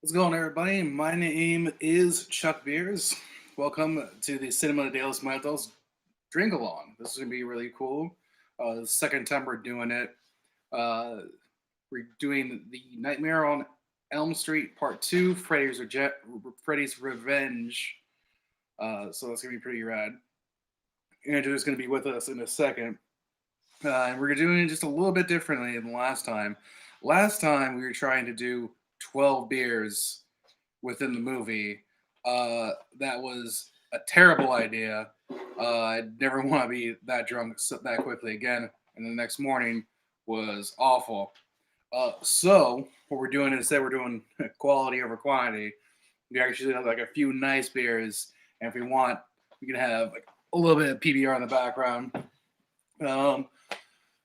What's going on, everybody? My name is Chuckbeers. Welcome to the Cinema De Los Muertos drink along. This is going to be really cool. The second time we're doing it. Uh, we're doing the Nightmare on Elm Street Part 2, Freddy's Revenge. So that's going to be pretty rad. Andrew's going to be with us in a second. And we're doing it just a little bit differently than last time. Last time we were trying to do 12 beers within the movie. That was a terrible idea. I'd never want to be that drunk that quickly again. And the next morning was awful. So what we're doing instead, we're doing quality over quantity. We actually have like a few nice beers, and if we want, we can have like a little bit of PBR in the background. Um,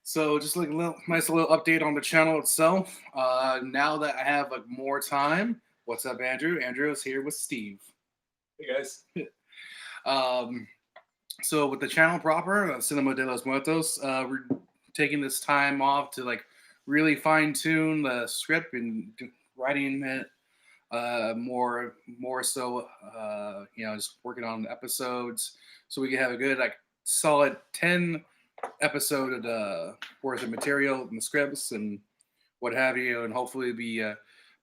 so just like a nice little update on the channel itself. Now that I have like more time, what's up, Andrew? Andrew is here with Steve. Hey guys. Um, so with the channel proper, Cinema De Los Muertos, we're taking this time off to like really fine tune the script and writing it more so. Just working on episodes so we can have a good like solid 10 episode worth of material and the scripts and what have you, and hopefully be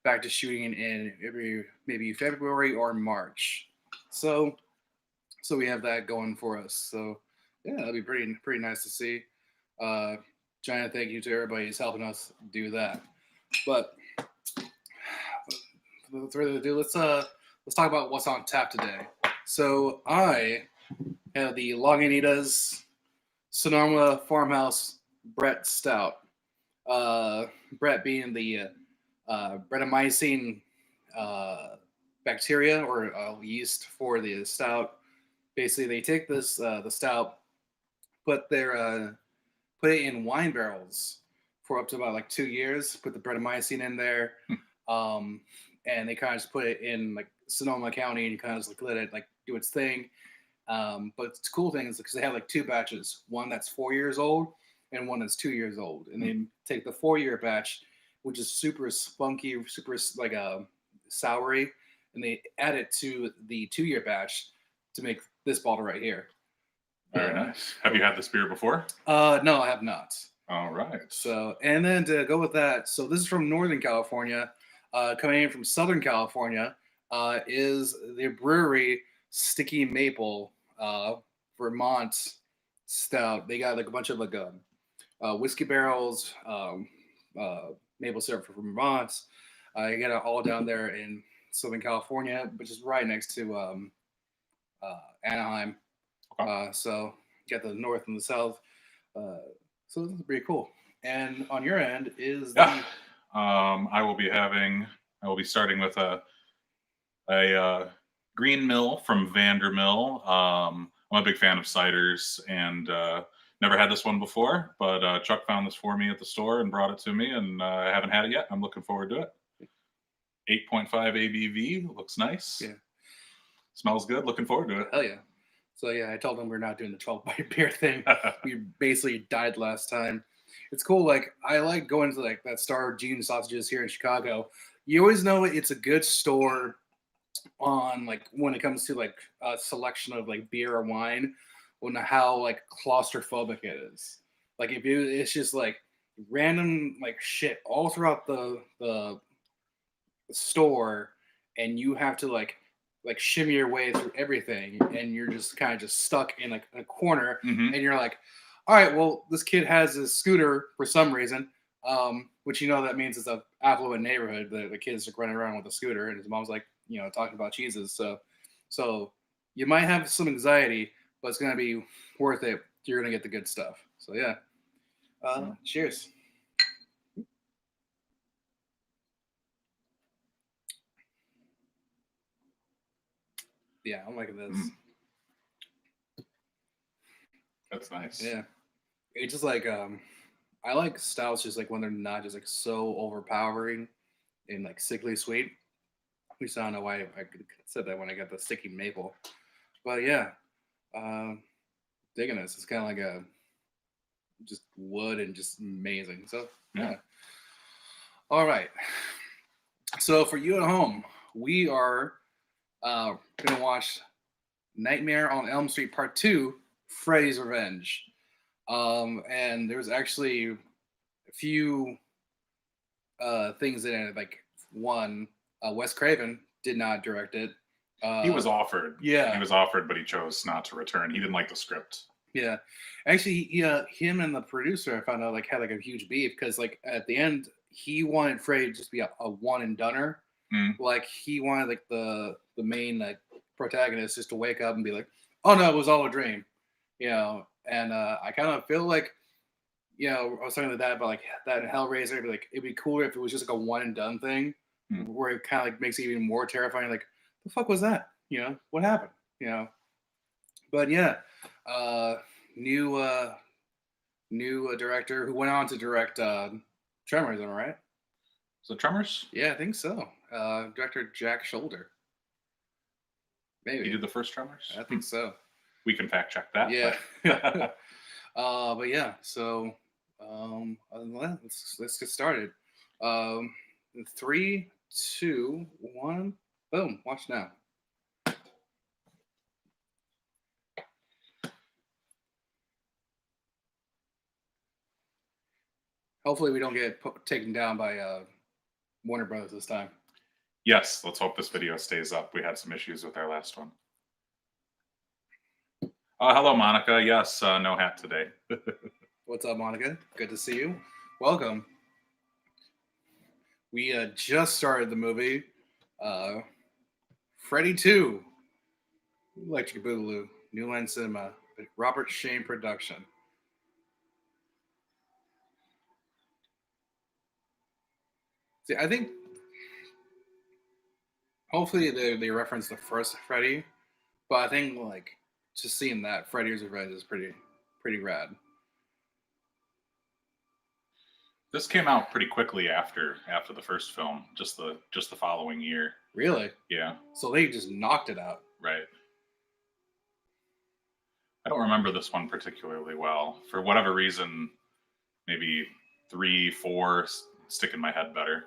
back to shooting in maybe February or March. So we have that going for us. So yeah, that'd be pretty nice to see. Giant thank you to everybody who's helping us do that. But without further ado, let's talk about what's on tap today. So I have the Lagunitas Sonoma Farmhouse Brett Stout. Brett being the Brettanomycin bacteria or yeast for the stout. Basically, they take this the stout, put it in wine barrels for up to about like 2 years. Put the Brettanomycin in there, and they kind of just put it in like Sonoma County, and you kind of just like let it like do its thing. But the cool thing is because they have like two batches, one that's 4 years old and one that's 2 years old. And they take the 4 year batch, which is super spunky, super like soury, and they add it to the 2 year batch to make this bottle right here. Very nice. Have you had this beer before? No, I have not. All right. So, and then to go with that, so this is from Northern California. Coming in from Southern California is the brewery Sticky Maple Vermont Stout. They got like a bunch of like whiskey barrels, maple syrup from Vermont. You got it all down there in Southern California, which is right next to Anaheim. Okay. So you got the north and the south. So this is pretty cool. And on your end is Yeah. I will be starting with a green mill from Vandermill. I'm a big fan of ciders and never had this one before, but Chuck found this for me at the store and brought it to me, and I haven't had it yet. I'm looking forward to it. 8.5 ABV, looks nice. Yeah. Smells good. Looking forward to it. Hell yeah. So yeah, I told them we're not doing the 12 bite beer thing. We basically died last time. It's cool. Like I like going to like that Star Gene Sausages here in Chicago. You always know it's a good store on like when it comes to like a selection of like beer or wine, on how like claustrophobic it is. Like it's just like random like shit all throughout the store, and you have to like shimmy your way through everything, and you're just kind of just stuck in like a corner, Mhm. and you're like, all right, well, this kid has a scooter for some reason, which that means it's a affluent neighborhood. The kids are running around with a scooter, and his mom's like, talking about cheeses. So you might have some anxiety, but it's gonna be worth it. You're gonna get the good stuff. So yeah, cheers. Yeah, I'm liking this. That's nice. Yeah, it's just like I like stouts just like when they're not just like so overpowering and like sickly sweet. At least I don't know why I said that when I got the sticky maple. But yeah, digging this. It's kind of like a just wood and just amazing. So yeah. All right. So for you at home, we are gonna watch Nightmare on Elm Street Part Two: Freddy's Revenge. And there was actually a few things in it. Like one, Wes Craven did not direct it. He was offered. Yeah. He was offered, but he chose not to return. He didn't like the script. Yeah, actually, him and the producer I found out like had like a huge beef because like at the end he wanted Freddy to just be a one and doneer. Mm. Like he wanted like the main like protagonist just to wake up and be like, oh no, it was all a dream, you know. And I kind of feel like, you know, I was talking to that about like that in Hellraiser. Like it'd be cooler if it was just like a one and done thing, where it kind of like makes it even more terrifying. Like the fuck was that? You know, what happened? You know. But yeah, new director who went on to direct Tremors. Am I right? So Tremors? Yeah, I think so. Director Jack Shoulder. Maybe He did the first Tremors? I think so. We can fact check that. Yeah. But But yeah, so let's get started. 3, 2, 1, boom! Watch now. Hopefully, we don't get taken down by Warner Brothers this time. yes, let's hope this video stays up. We had some issues with our last one. Hello, Monica. Yes, no hat today. What's up, Monica? Good to see you. Welcome. We just started the movie, Freddy 2, Electric Boogaloo, New Line Cinema, Robert Shane production. See, I think hopefully they reference the first Freddy, but I think like just seeing that Freddy's Revenge is pretty rad. This came out pretty quickly after the first film, just the following year. Really? Yeah. So they just knocked it out. Right. I don't remember this one particularly well. For whatever reason, maybe 3, 4 stick in my head better.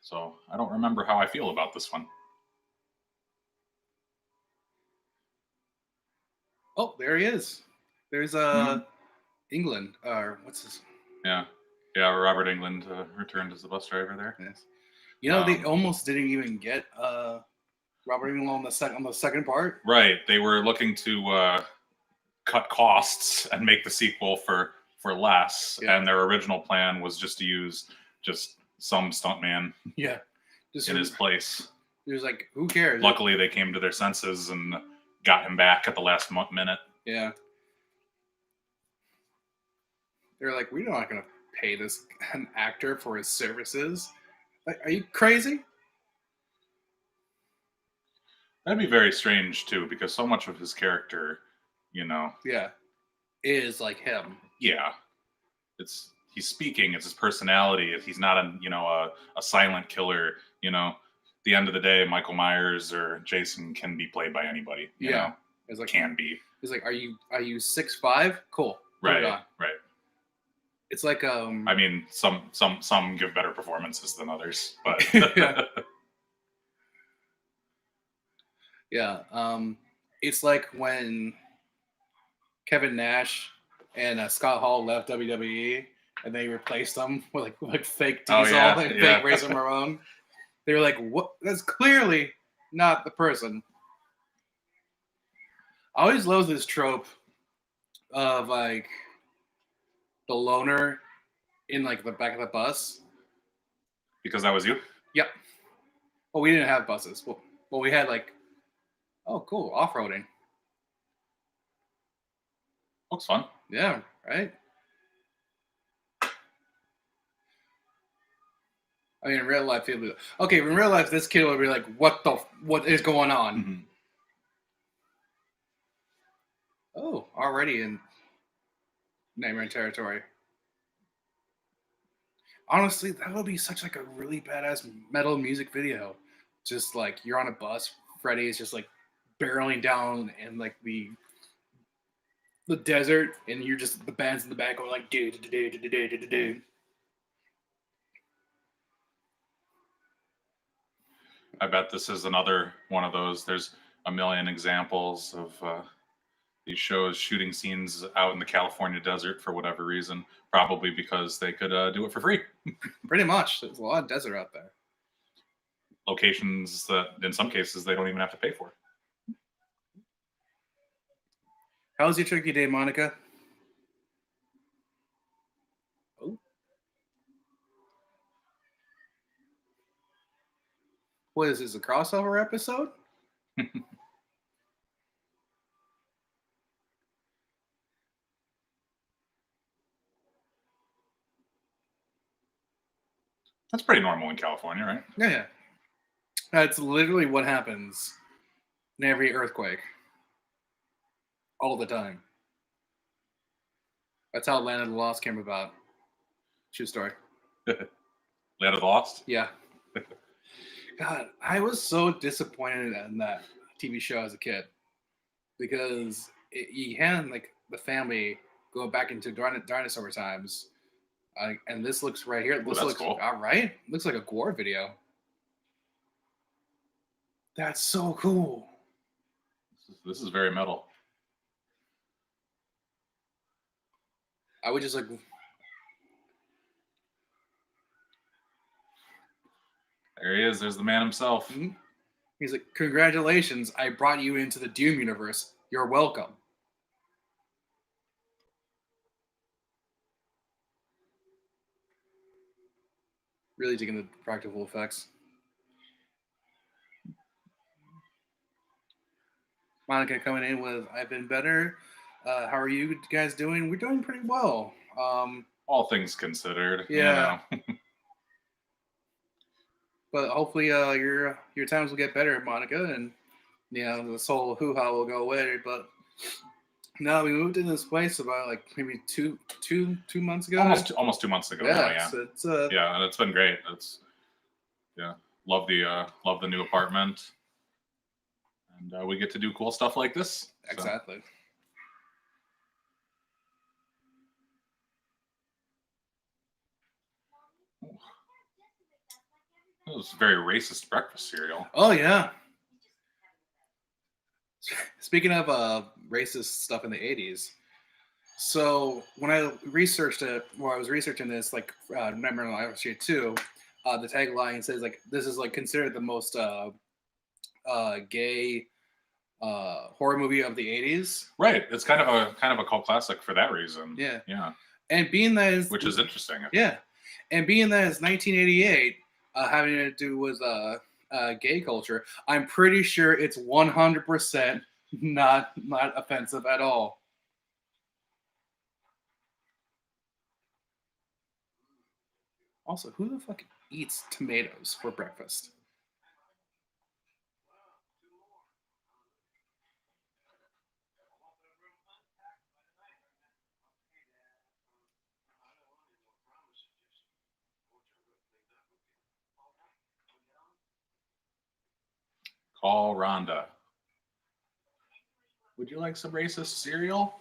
So I don't remember how I feel about this one. Oh, there he is. There's England, or what's his? Yeah, Robert Englund returned as the bus driver there. Yes. You know, they almost didn't even get Robert Englund on the second part. Right, they were looking to cut costs and make the sequel for less, and their original plan was just to use just some stuntman just in his place. He was like, who cares? Luckily, they came to their senses and got him back at the last minute. Yeah. They're like, we're not going to pay this an actor for his services. Like, are you crazy? That'd be very strange, too, because so much of his character, you know... Yeah. Is like him. Yeah. He's speaking, it's his personality. He's not a silent killer, you know. At the end of the day, Michael Myers or Jason can be played by anybody. You know? It's like, can be. He's like, are you 6'5"? Cool. Right. It's like I mean, some give better performances than others, but yeah. It's like when Kevin Nash and Scott Hall left WWE, and they replaced them with like fake Diesel, fake Razor Ramon. They were like, "What? That's clearly not the person." I always love this trope of like the loner in like the back of the bus. Because that was you? Yep. Well, we didn't have buses. Well, we had like, oh, cool, off-roading. Looks fun. Yeah, right? I mean, in real life, in real life, this kid would be like, what is going on? Mm-hmm. Oh, already in Nightmare territory. Honestly, that would be such like a really badass metal music video. Just like you're on a bus, Freddy is just like barreling down in like the desert, and you're just the band's in the back going like do do do do do do do do. I bet this is another one of those. There's a million examples of these shows shooting scenes out in the California desert for whatever reason. Probably because they could do it for free. Pretty much. There's a lot of desert out there. Locations that, in some cases, they don't even have to pay for. How was your turkey day, Monica? Oh. What is this, a crossover episode? That's pretty normal in California, right? Yeah. That's literally what happens in every earthquake. All the time. That's how Land of the Lost came about. True story. Land of the Lost? Yeah. God, I was so disappointed in that TV show as a kid because you had like the family go back into dinosaur times, and this looks right here. This that's looks cool. all right. Looks like a gore video. That's so cool. This is very metal. I would just like. There he is. There's the man himself. Mm-hmm. He's like, "Congratulations! I brought you into the Doom universe. You're welcome." Really digging the practical effects. Monica coming in with, "I've been better. How are you guys doing? We're doing pretty well. All things considered. Yeah. You know. But hopefully your times will get better, Monica, and this whole hoo-ha will go away. But no, we moved into this place about like maybe two months ago. Almost 2 months ago. Yeah. So it's yeah, and it's been great. Love the new apartment, and we get to do cool stuff like this. Exactly. It was very racist breakfast cereal. Oh yeah. Speaking of racist stuff in the 80s, so when I researched it, or I was researching this, like remember on Elm Street 2, the tagline says like this is like considered the most gay horror movie of the 80s. Right. It's kind of a cult classic for that reason. Yeah. Yeah. And being that is, which is interesting. Yeah. And being that it's 1988, having to do with gay culture, I'm pretty sure it's 100% not offensive at all. Also, who the fuck eats tomatoes for breakfast? Call Rhonda. Would you like some racist cereal?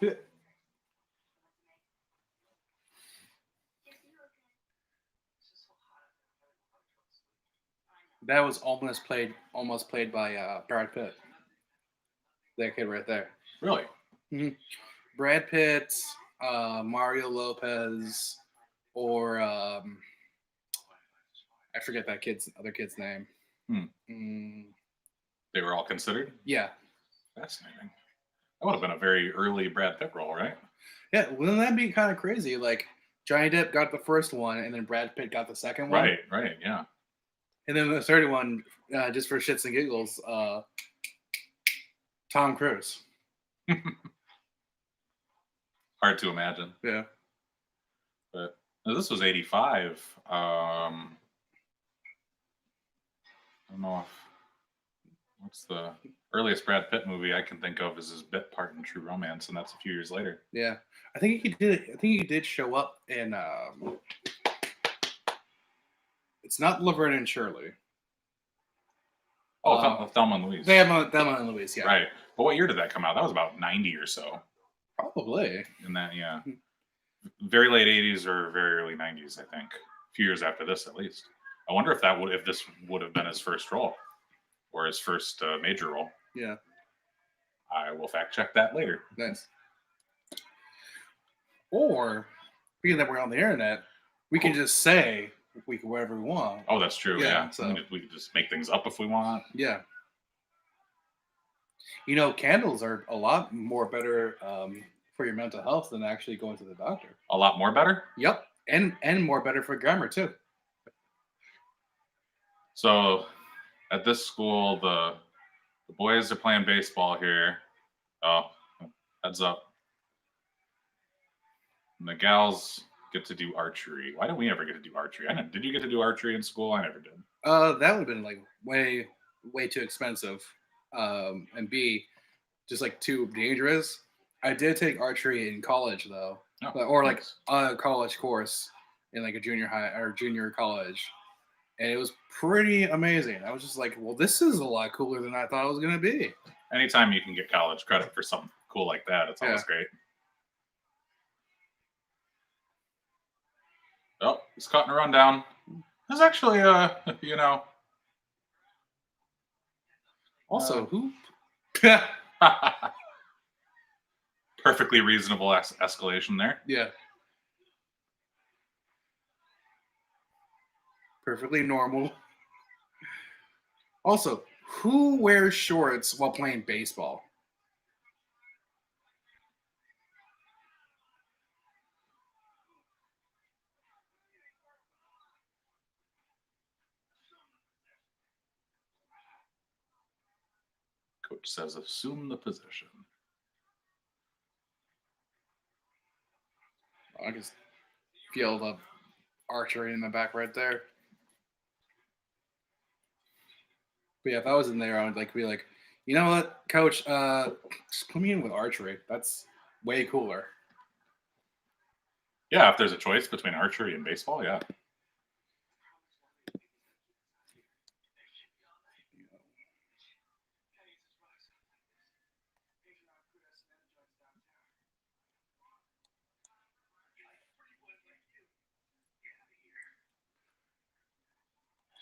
That was almost played by Brad Pitt. That kid right there. Really? Mm-hmm. Brad Pitt, Mario Lopez, or I forget that other kid's name. They were all considered? Yeah. Fascinating. That would have been a very early Brad Pitt role, right? Yeah, wouldn't that be kind of crazy? Like Johnny Depp got the first one, and then Brad Pitt got the second one. Right, yeah. And then the third one, just for shits and giggles, Tom Cruise. Hard to imagine. Yeah. But this was 85. I don't know what's the earliest Brad Pitt movie I can think of is his bit part in True Romance, and that's a few years later. Yeah. I think he did show up in it's not Laverne and Shirley. Oh, Thelma and Louise. Thelma and Louise, yeah. Right. But what year did that come out? That was about 90 or so. Probably. In that, yeah. Very late 80s or very early 90s, I think. A few years after this, at least. I wonder if this would have been his first role. or his first major role. Yeah, I will fact check that later. nice. Or being that we're on the internet, we can just say whatever we want. Oh, that's true. Yeah, Yeah. so- We could just make things up if we want. Yeah. Candles are a lot more better for your mental health than actually going to the doctor. A lot more better. Yep, and more better for grammar too. So at this school, the boys are playing baseball here. Oh, heads up. And the gals get to do archery. Why don't we ever get to do archery? Did you get to do archery in school? I never did. That would have been like way too expensive, and B, just like too dangerous. I did take archery in college though, Oh, or like nice. a college course in like a junior high or junior college, and it was pretty amazing. I was just like, well, this is a lot cooler than I thought it was gonna be. Anytime you can get college credit for something cool like that, it's always great. Oh, he's caught in a rundown. There's actually, Also, who? perfectly reasonable escalation there. Yeah. Perfectly normal. Also, who wears shorts while playing baseball? Coach says, assume the position. I just feel the archery in the back right there. But yeah, if I was in there, I would be like, you know what, coach, just put me in with archery. That's way cooler. Yeah, if there's a choice between archery and baseball, yeah.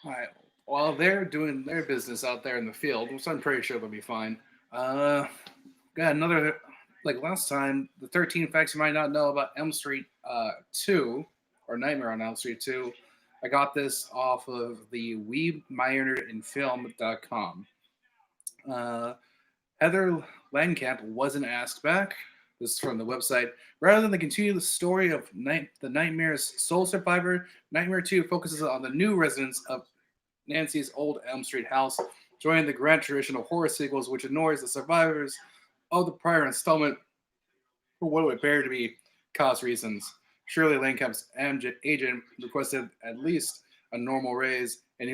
All right. While they're doing their business out there in the field, which I'm pretty sure they'll be fine. Got another, like last time, the 13 facts you might not know about Elm Street 2 or Nightmare on Elm Street 2. I got this off of the WeMinoredInFilm.com. Heather Langenkamp wasn't asked back. This is from the website. Rather than continue the story of the Nightmare's sole survivor, Nightmare 2 focuses on the new residents of Nancy's old Elm Street house, joining the grand tradition of horror sequels, which ignores the survivors of the prior installment for what would appear to be cost reasons. Shirley Langkamp's agent requested at least a normal raise, and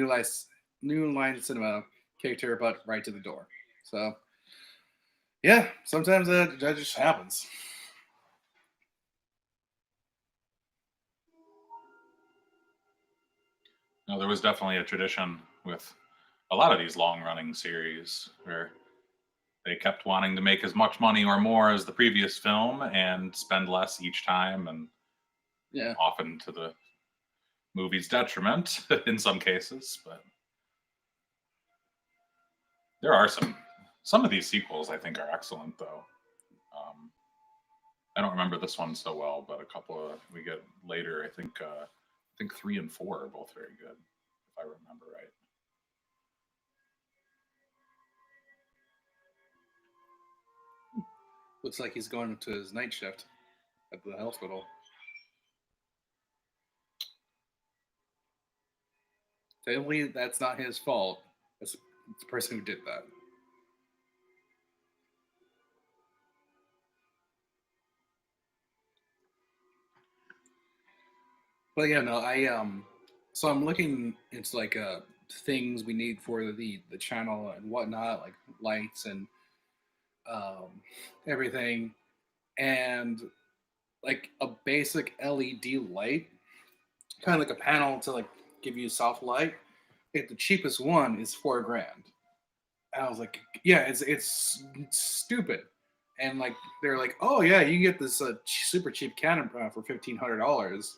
New Line Cinema kicked her butt right to the door. So, yeah, sometimes that just happens. No, there was definitely a tradition with a lot of these long-running series where they kept wanting to make as much money or more as the previous film and spend less each time, and Yeah, often to the movie's detriment in some cases. But there are some of these sequels I think are excellent, though. I don't remember this one so well, but a couple we get later. I think 3 and 4 are both very good, if I remember right. looks like he's going to his night shift at the hospital. Thankfully, that's not his fault. It's the person who did that. But yeah, no, so I'm looking into like things we need for the channel and whatnot, like lights and everything, and like a basic LED light, kind of like a panel to like give you soft light. Like the cheapest one is $4,000. And I was like, yeah, it's stupid. And like they're like, oh yeah, you can get this super cheap Canon for $1,500.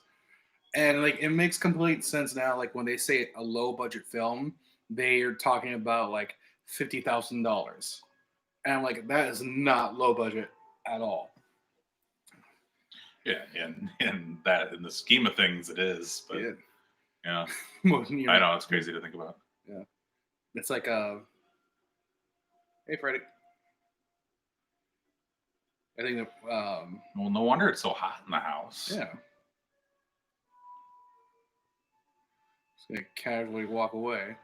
And like it makes complete sense now. Like when they say a low budget film, they are talking about like $50,000, and I'm like, that is not low budget at all. Yeah, and that in the scheme of things, it is. But Yeah, yeah, Well, you I know, know it's crazy to think about. yeah, it's like hey Freddie, I think that Well, no wonder it's so hot in the house. yeah, just gonna casually walk away.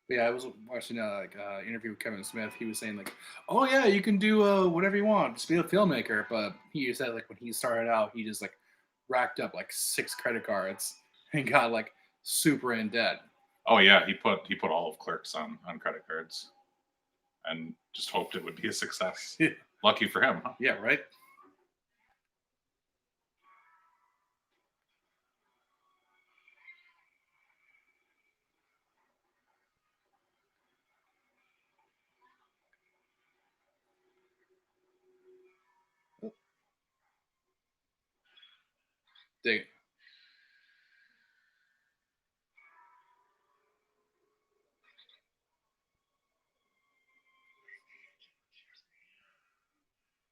But yeah, I was watching interview with Kevin Smith. He was saying like, "Oh yeah, you can do whatever you want, just be a filmmaker." But he said like when he started out, he just like racked up like 6 credit cards and got like super in debt. Oh yeah, he put all of Clerks on credit cards, and just hoped it would be a success. Yeah, Lucky for him, huh? yeah, right. Dig.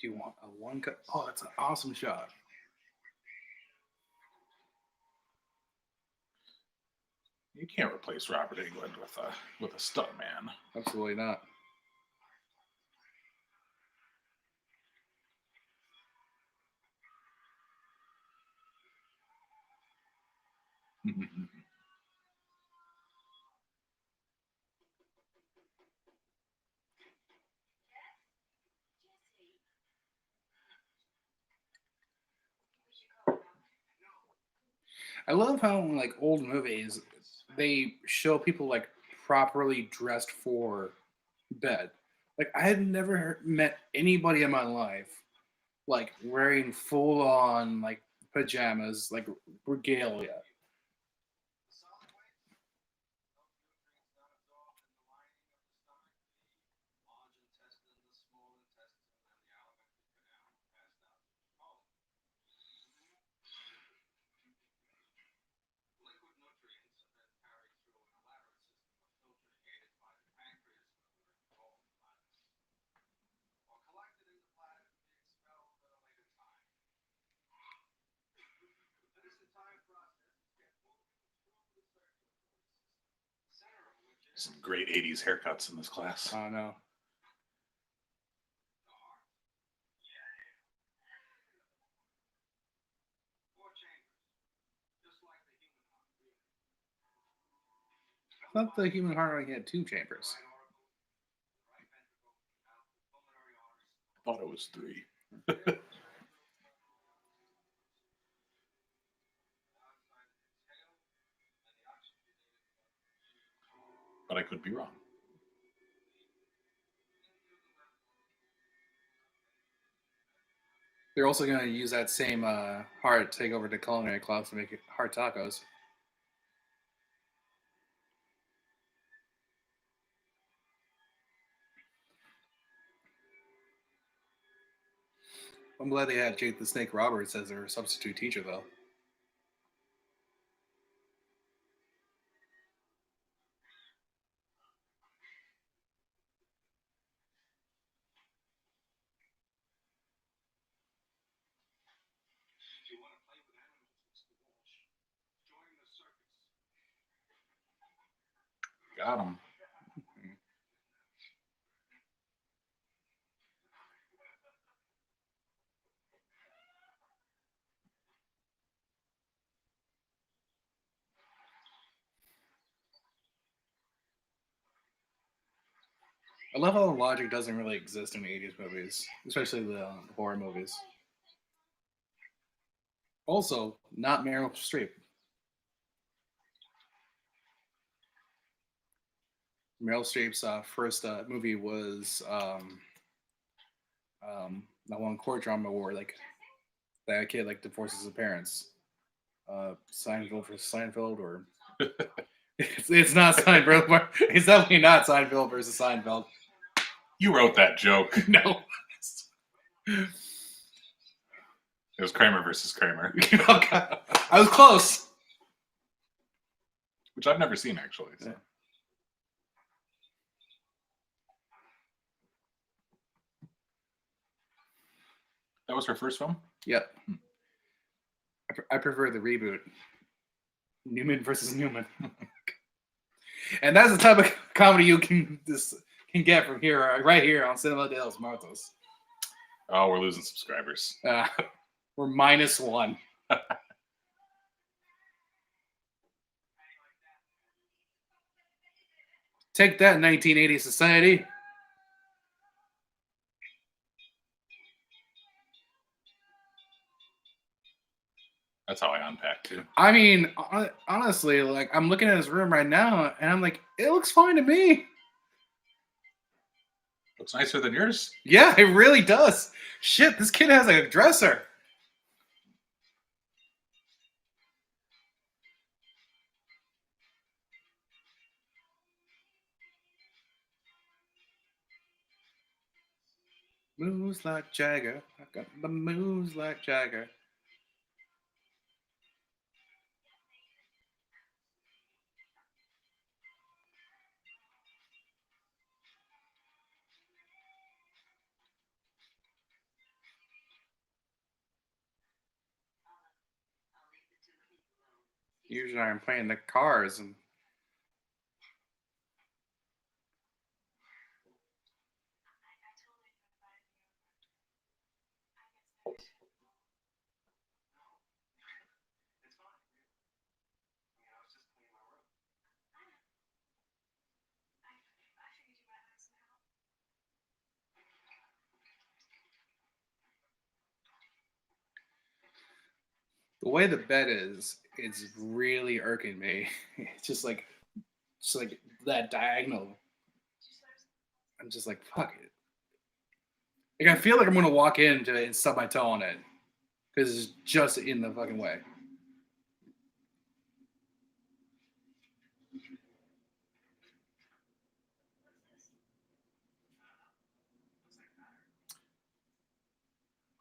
Do you want a one cut? Oh, that's an awesome shot. You can't replace Robert England with a stunt man. Absolutely not. I love how in, like old movies they show people like properly dressed for bed. Like I had never met anybody in my life like wearing full on like pajamas, like regalia. Some great '80s haircuts in this class. I don't know. I thought the human heart only had 2 chambers. I thought it was 3, but I could be wrong. They're also going to use that same heart to take over the culinary class to make heart tacos. I'm glad they had Jake the Snake Roberts as their substitute teacher, though. Got him. I love how the logic doesn't really exist in the 80s movies, especially the horror movies. Also, not Meryl Streep. Meryl Streep's first movie was that one court drama where like that kid like divorces his parents. Seinfeld for Seinfeld or It's not Seinfeld. It's definitely not Seinfeld versus Seinfeld. You wrote that joke. No. It was Kramer versus Kramer, Oh, God. I was close. which I've never seen actually. So. Yeah. That was her first film? Yep. I prefer the reboot. Newman versus Newman. And that's the type of comedy you can get from here, right here on Cinema De Los Muertos. Oh, we're losing subscribers. We're -1. Take that, 1980 society. That's how I unpack too. I mean, honestly, like I'm looking at his room right now, and I'm like, it looks fine to me. Looks nicer than yours. Yeah, it really does. Shit, this kid has a dresser. Moves like Jagger. I got the moves like Jagger. Usually I'm playing the cars and the way the bed is, it's really irking me. It's just like that diagonal. I'm just like, fuck it. Like I feel like I'm gonna walk into it and stub my toe on it because it's just in the fucking way.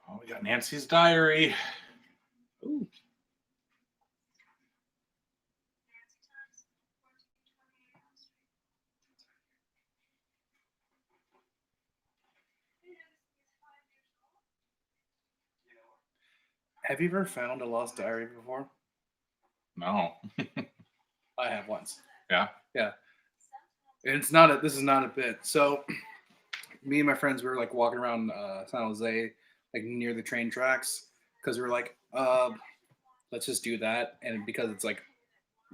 Oh, we got Nancy's diary. Ooh. Have you ever found a lost diary before? No. I have once. Yeah. Yeah. And it's not a. This is not a bit. So, me and my friends were like walking around San Jose, like near the train tracks, because we were like, let's just do that. And because it's like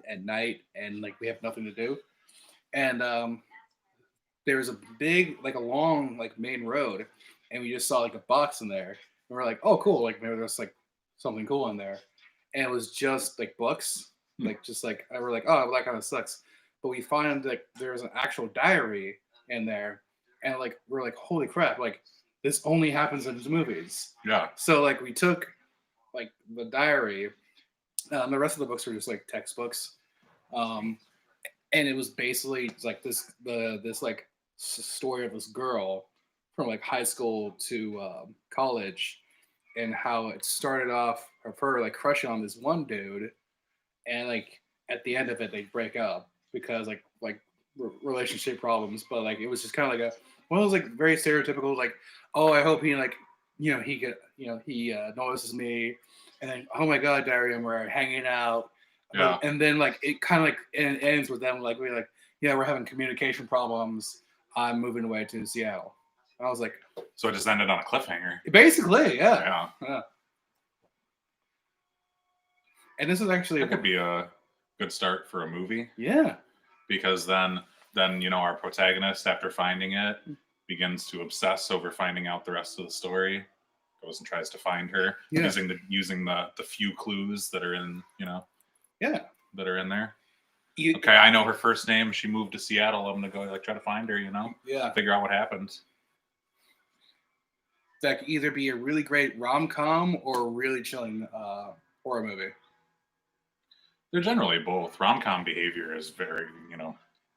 at night and like we have nothing to do, and there's a big, like a long, like main road, and we just saw like a box in there, and we're like, oh, cool, like maybe there's like something cool in there, and it was just like books, like just like I were like, oh, well, that kind of sucks, but we find like there's an actual diary in there, and like we're like, holy crap, like this only happens in movies. Yeah. So like we took like the diary, the rest of the books were just like textbooks, um, and it was basically like this like story of this girl from like high school to college, and how it started off of her like crushing on this one dude, and like at the end of it they break up because relationship problems, but like it was just kind of like a one of those like very stereotypical like, oh, I hope he like he get he notices me, and then oh my god, diary, and we're hanging out. Yeah. And then like it kind of like ends with them like we're like, yeah, we're having communication problems. I'm moving away to Seattle. And I was like, So it just ended on a cliffhanger. basically, yeah. Yeah. And this is actually That could be a good start for a movie, yeah. because then our protagonist, after finding it, begins to obsess over finding out the rest of the story. Goes and tries to find her Yeah. using the few clues that are in Yeah. that are in there. Okay, I know her first name. She moved to Seattle. I'm gonna go like try to find her. Yeah. Figure out what happened. That could either be a really great rom-com or a really chilling horror movie. They're generally both. Rom-com behavior is very,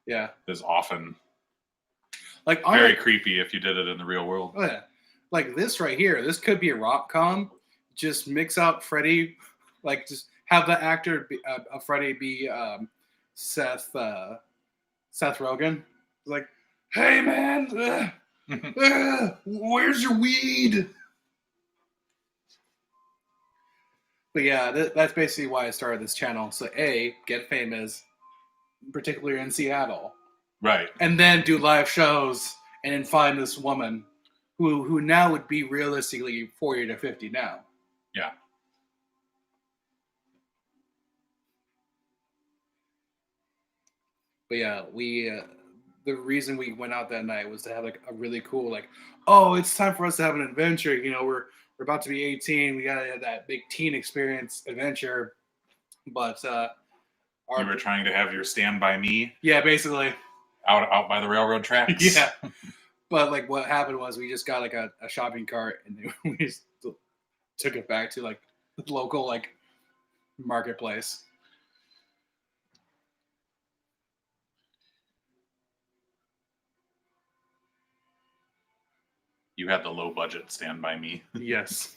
Yeah, is often like very creepy if you did it in the real world. oh yeah, like this right here. This could be a rom-com. Just mix out Freddy, like just have the actor be, Freddy be Seth Seth Rogen. Like, hey man, where's your weed? But yeah, that's basically why I started this channel. So A, get famous, particularly in Seattle, Right. and then do live shows and then find this woman who now would be realistically 40 to 50 now. Yeah. But yeah, we the reason we went out that night was to have like a really cool like, oh, it's time for us to have an adventure. You know, we're about to be 18. We gotta have that big teen experience adventure. But You were trying to have your Stand By Me yeah, basically. out by the railroad tracks. Yeah. But like what happened was we just got like a shopping cart and we just took it back to like the local like marketplace. You had the low budget Stand By Me. Yes.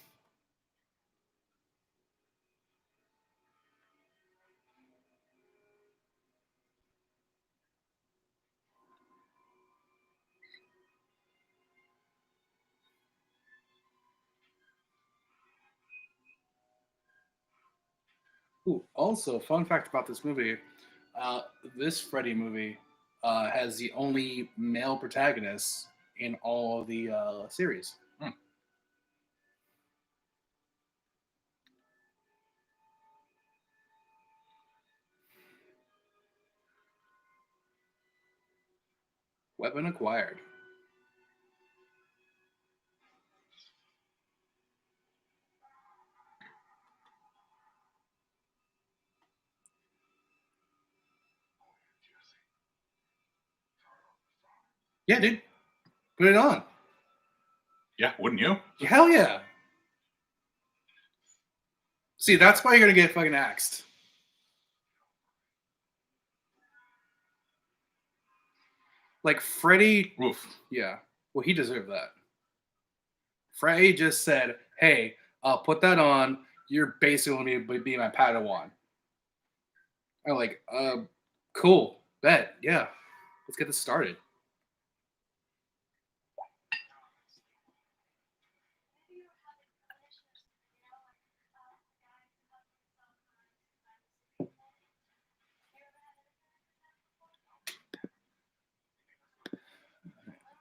Ooh, also, fun fact about this movie: this Freddy movie has the only male protagonist in all of the series. Hmm. Weapon acquired. Yeah, dude, put it on. Yeah, wouldn't you? Hell yeah. See, that's why you're gonna get fucking axed. Like Freddy. Oof. Yeah. Well, he deserved that. Freddy just said, "Hey, I'll put that on. You're basically gonna be my Padawan." I'm like, cool, bet, yeah. Let's get this started.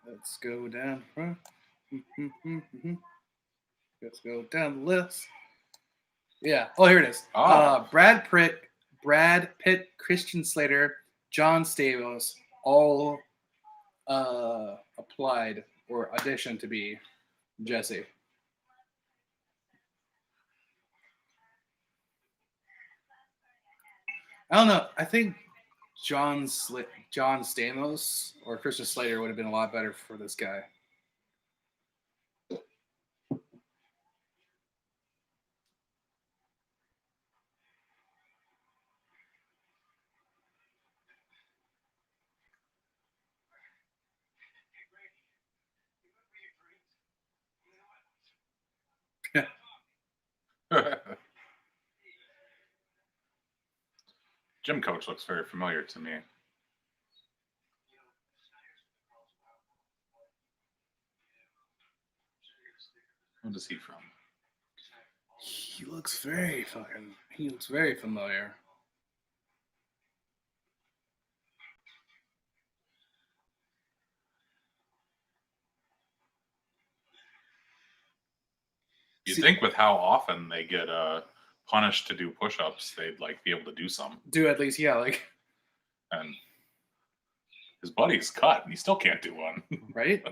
Let's go down. Let's go down the list. Yeah. Oh, here it is. Oh. Brad Pitt, Christian Slater, John Stamos, all applied or auditioned to be Jesse. I don't know. I think John Stamos or Christian Slater would have been a lot better for this guy. Gym coach looks very familiar to me. What is he from? He looks very fucking. He looks very familiar. You'd think with how often they get punished to do push-ups, they'd like be able to do some. Do at least, yeah, like. And his buddy's cut, and he still can't do one. Right?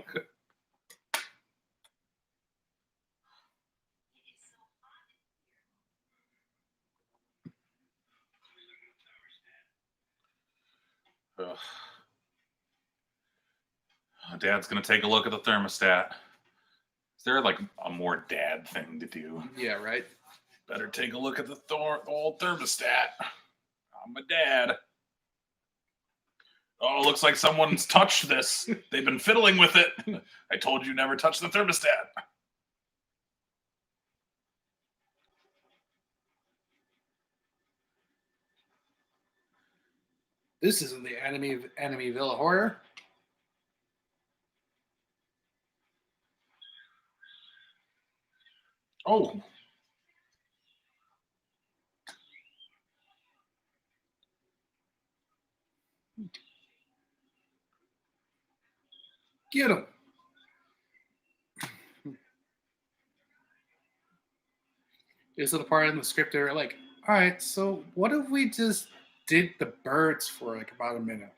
Ugh. Dad's gonna take a look at the thermostat. Is there like a more dad thing to do? Yeah, right. Better take a look at the old thermostat. I'm my dad. Oh, looks like someone's touched this. They've been fiddling with it. I told you never touch the thermostat. This isn't the enemy Villa horror. Oh. Get him. This is the part in the script they're like, all right, so what if we just did the birds for like about a minute?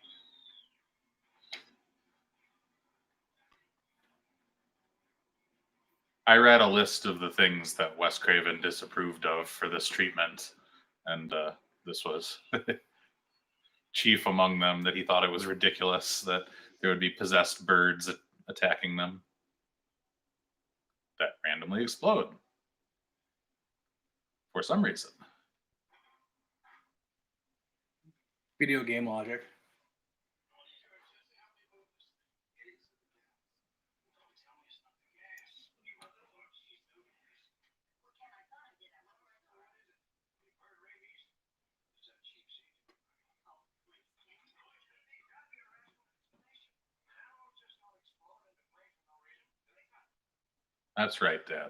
I read a list of the things that Wes Craven disapproved of for this treatment, and this was chief among them, that he thought it was ridiculous that there would be possessed birds attacking them that randomly explode for some reason. Video game logic. That's right, Dad.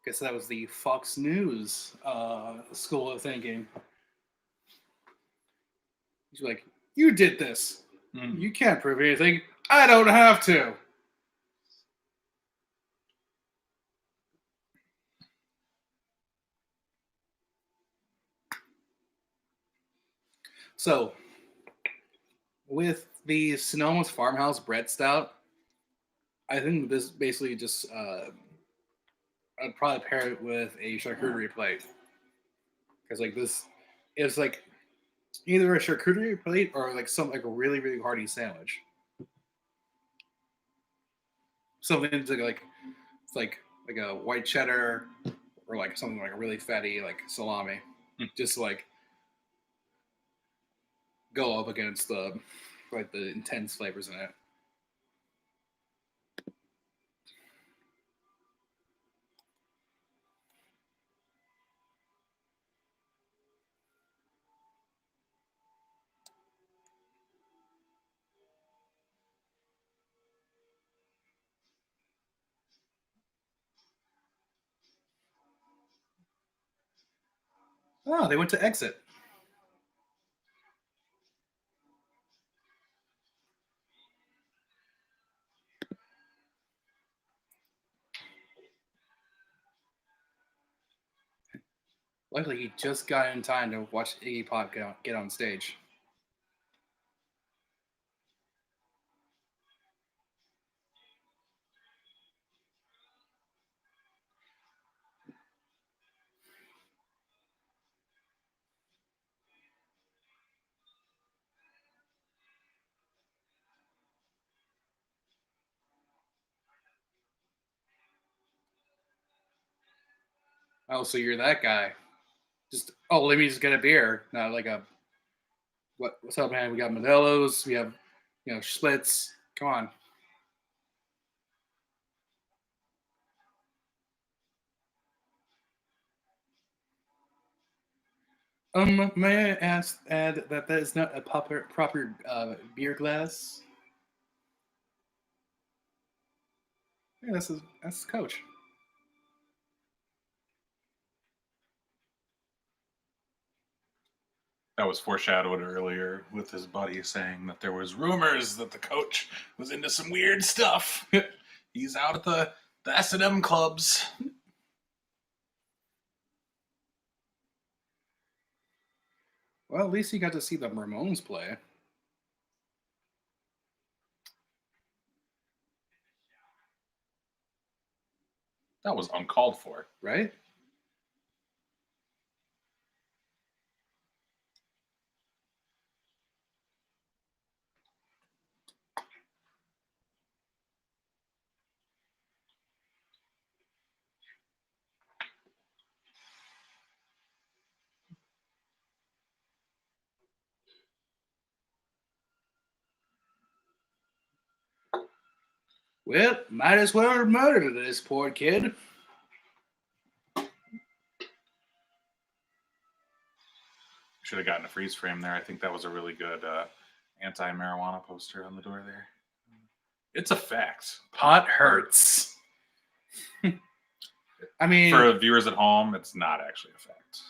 Guess that was the Fox News school of thinking. He's like, you did this. You can't prove anything. I don't have to. So, with the Sonoma's Farmhouse Bread Stout, I think this basically just I'd probably pair it with a charcuterie plate, because like this is like either a charcuterie plate or like some like a really hearty sandwich. Something to like it's like a white cheddar or like something like a really fatty like salami, just to, like go up against the like the intense flavors in it. Oh, they went to Exit. Luckily, he just got in time to watch Iggy Pop get on stage. Oh, so you're that guy. Just let me just get a beer. Not like a what's up, man? We got Modelo's, we have Schlitz. Come on. May I add that is not a proper beer glass? Yeah, that's the coach. That was foreshadowed earlier with his buddy saying that there was rumors that the coach was into some weird stuff. He's out at the S&M clubs. Well, at least you got to see the Ramones play. That was uncalled for. right? Well, might as well murder this poor kid. Should have gotten a freeze frame there. I think that was a really good anti-marijuana poster on the door there. It's a fact. Pot hurts. I mean, For viewers at home, it's not actually a fact.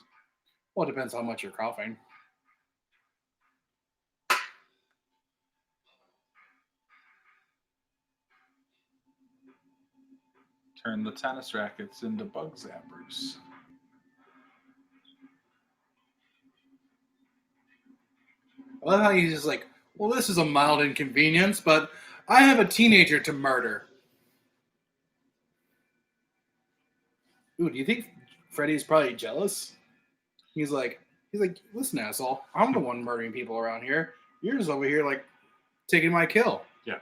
well, it depends how much you're coughing. Turn the tennis rackets into bug zappers. I love how he's just like, well, this is a mild inconvenience, but I have a teenager to murder. Ooh, do you think Freddy's probably jealous? He's like, listen, asshole, I'm the one murdering people around here. You're just over here like taking my kill. Yeah.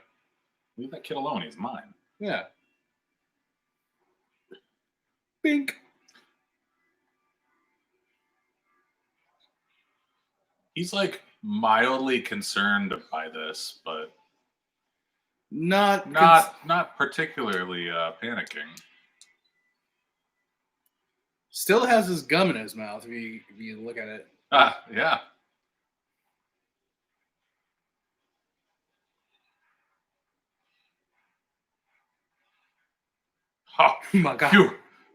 Leave that kid alone. He's mine. Yeah. Bink. He's like mildly concerned by this, but Not not particularly panicking. still has his gum in his mouth if you look at it. Yeah. Oh, my God. phew.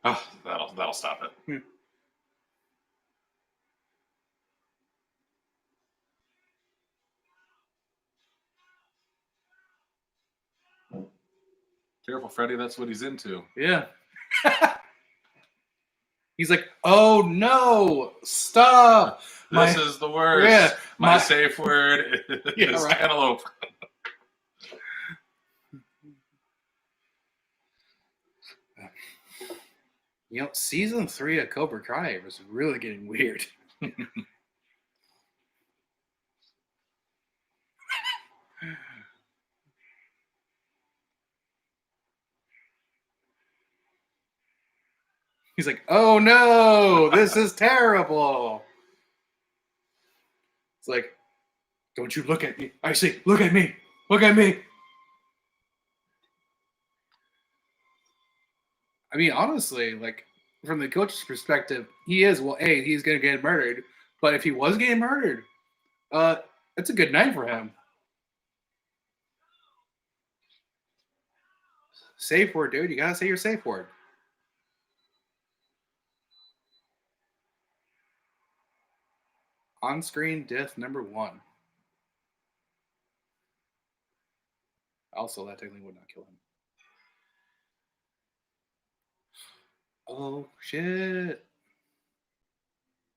Oh, that'll stop it. Careful, Freddy. That's what he's into. Yeah. He's like, oh no, stop. This is the worst. Yeah, my safe word is right. cantaloupe. You know, season 3 of Cobra Kai was really getting weird. He's like, oh no, this is terrible. It's like, don't you look at me. I say, look at me. Look at me. I mean, honestly, like, from the coach's perspective, he's going to get murdered. But if he was getting murdered, it's a good night for him. Safe word, dude. You gotta say your safe word. On-screen death number 1. Also, that technically would not kill him. Oh, shit.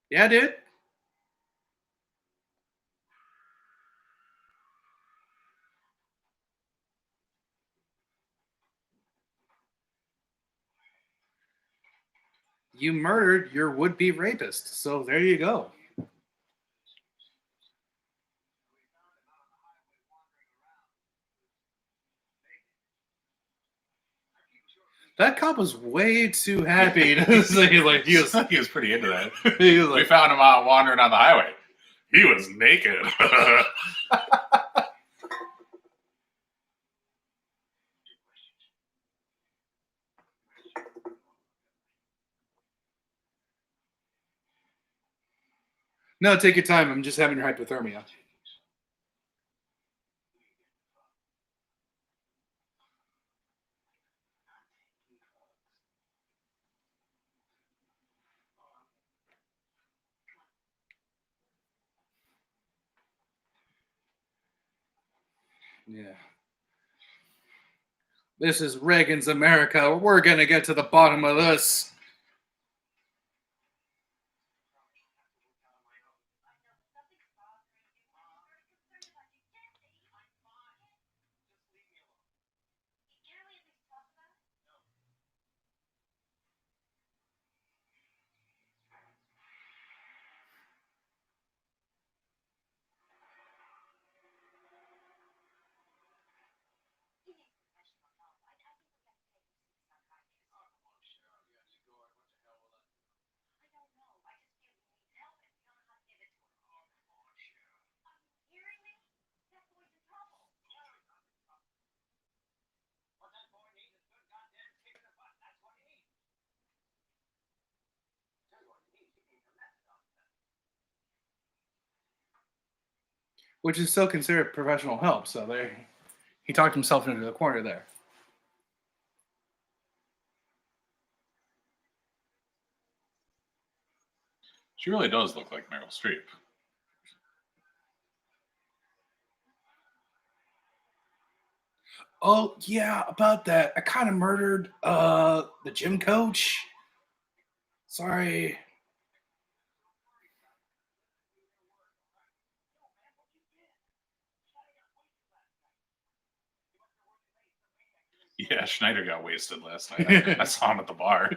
Yeah, dude. You murdered your would-be rapist. So there you go. That cop was way too happy to say, like, he was pretty into that. he was like, We found him out wandering on the highway. He was naked. no, take your time. I'm just having your hypothermia. Yeah. This is Reagan's America. We're going to get to the bottom of this. which is still considered professional help. So there, he talked himself into the corner there. She really does look like Meryl Streep. Oh yeah, about that. I kind of murdered the gym coach. Sorry. Yeah, Schneider got wasted last night. I saw him at the bar.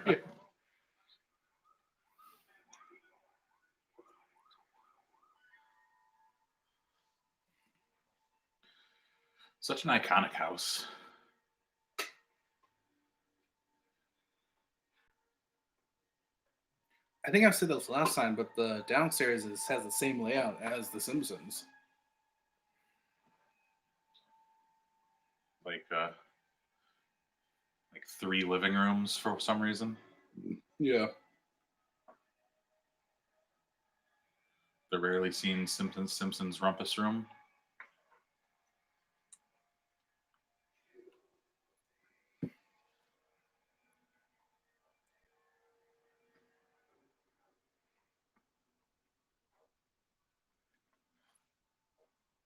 Such an iconic house. I think I've said this last time, but the downstairs has the same layout as The Simpsons. Like 3 living rooms for some reason. Yeah. The rarely seen Simpsons rumpus room.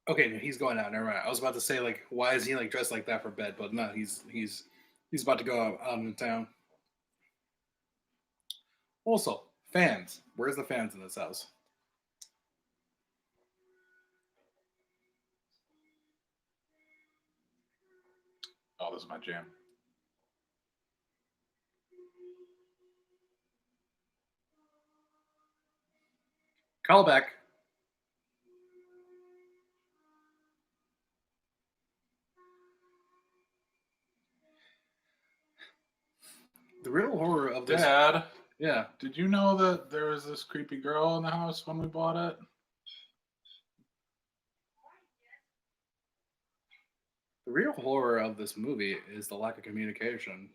Okay, no, he's going out. Never mind. I was about to say like, why is he like dressed like that for bed? But no, he's about to go out into town. Also, fans. Where's the fans in this house? Oh, this is my jam. Callback. The real horror of this. Dad, Yeah. did you know that there was this creepy girl in the house when we bought it? The real horror of this movie is the lack of communication.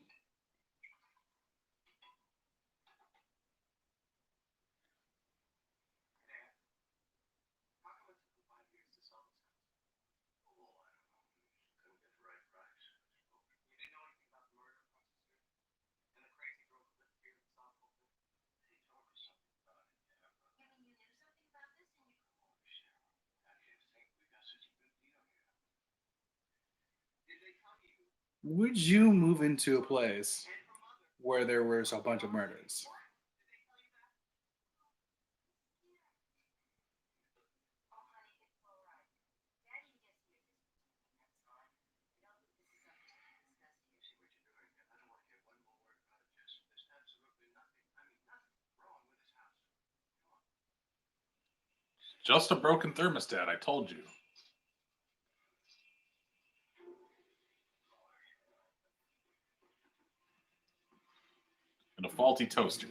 Would you move into a place where there was a bunch of murders? Just a broken thermostat, I told you. And a faulty toaster.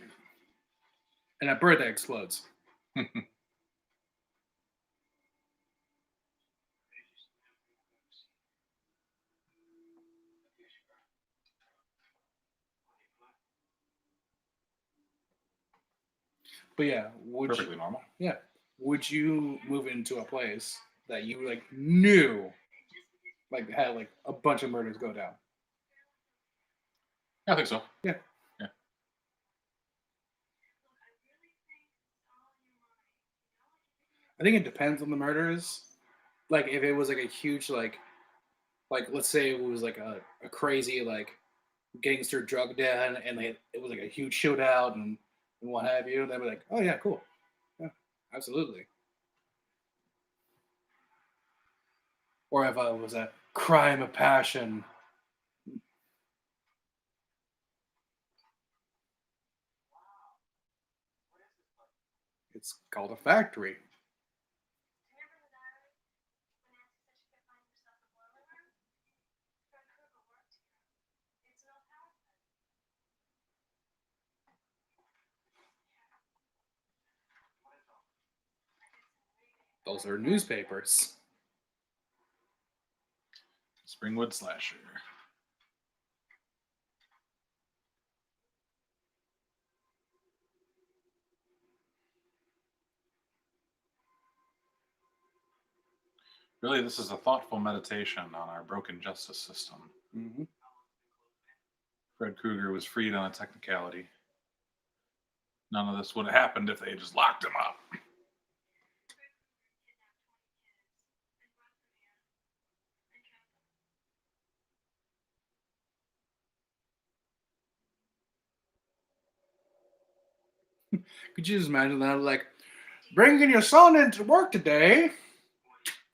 And a bird that explodes. But yeah, Perfectly normal. Yeah, would you move into a place that you like knew, like had like a bunch of murders go down? I think so. Yeah. Yeah. I think it depends on the murders. Like if it was like a huge like let's say it was like a crazy like gangster drug den and it was like a huge shootout and what have you, they'd be like, oh yeah, cool, yeah, absolutely. Or if it was a crime of passion. It's called a factory. Those are newspapers. Springwood Slasher. Really, this is a thoughtful meditation on our broken justice system. Mm-hmm. Fred Krueger was freed on a technicality. None of this would have happened if they just locked him up. Could you just imagine that? Like, bringing your son into work today.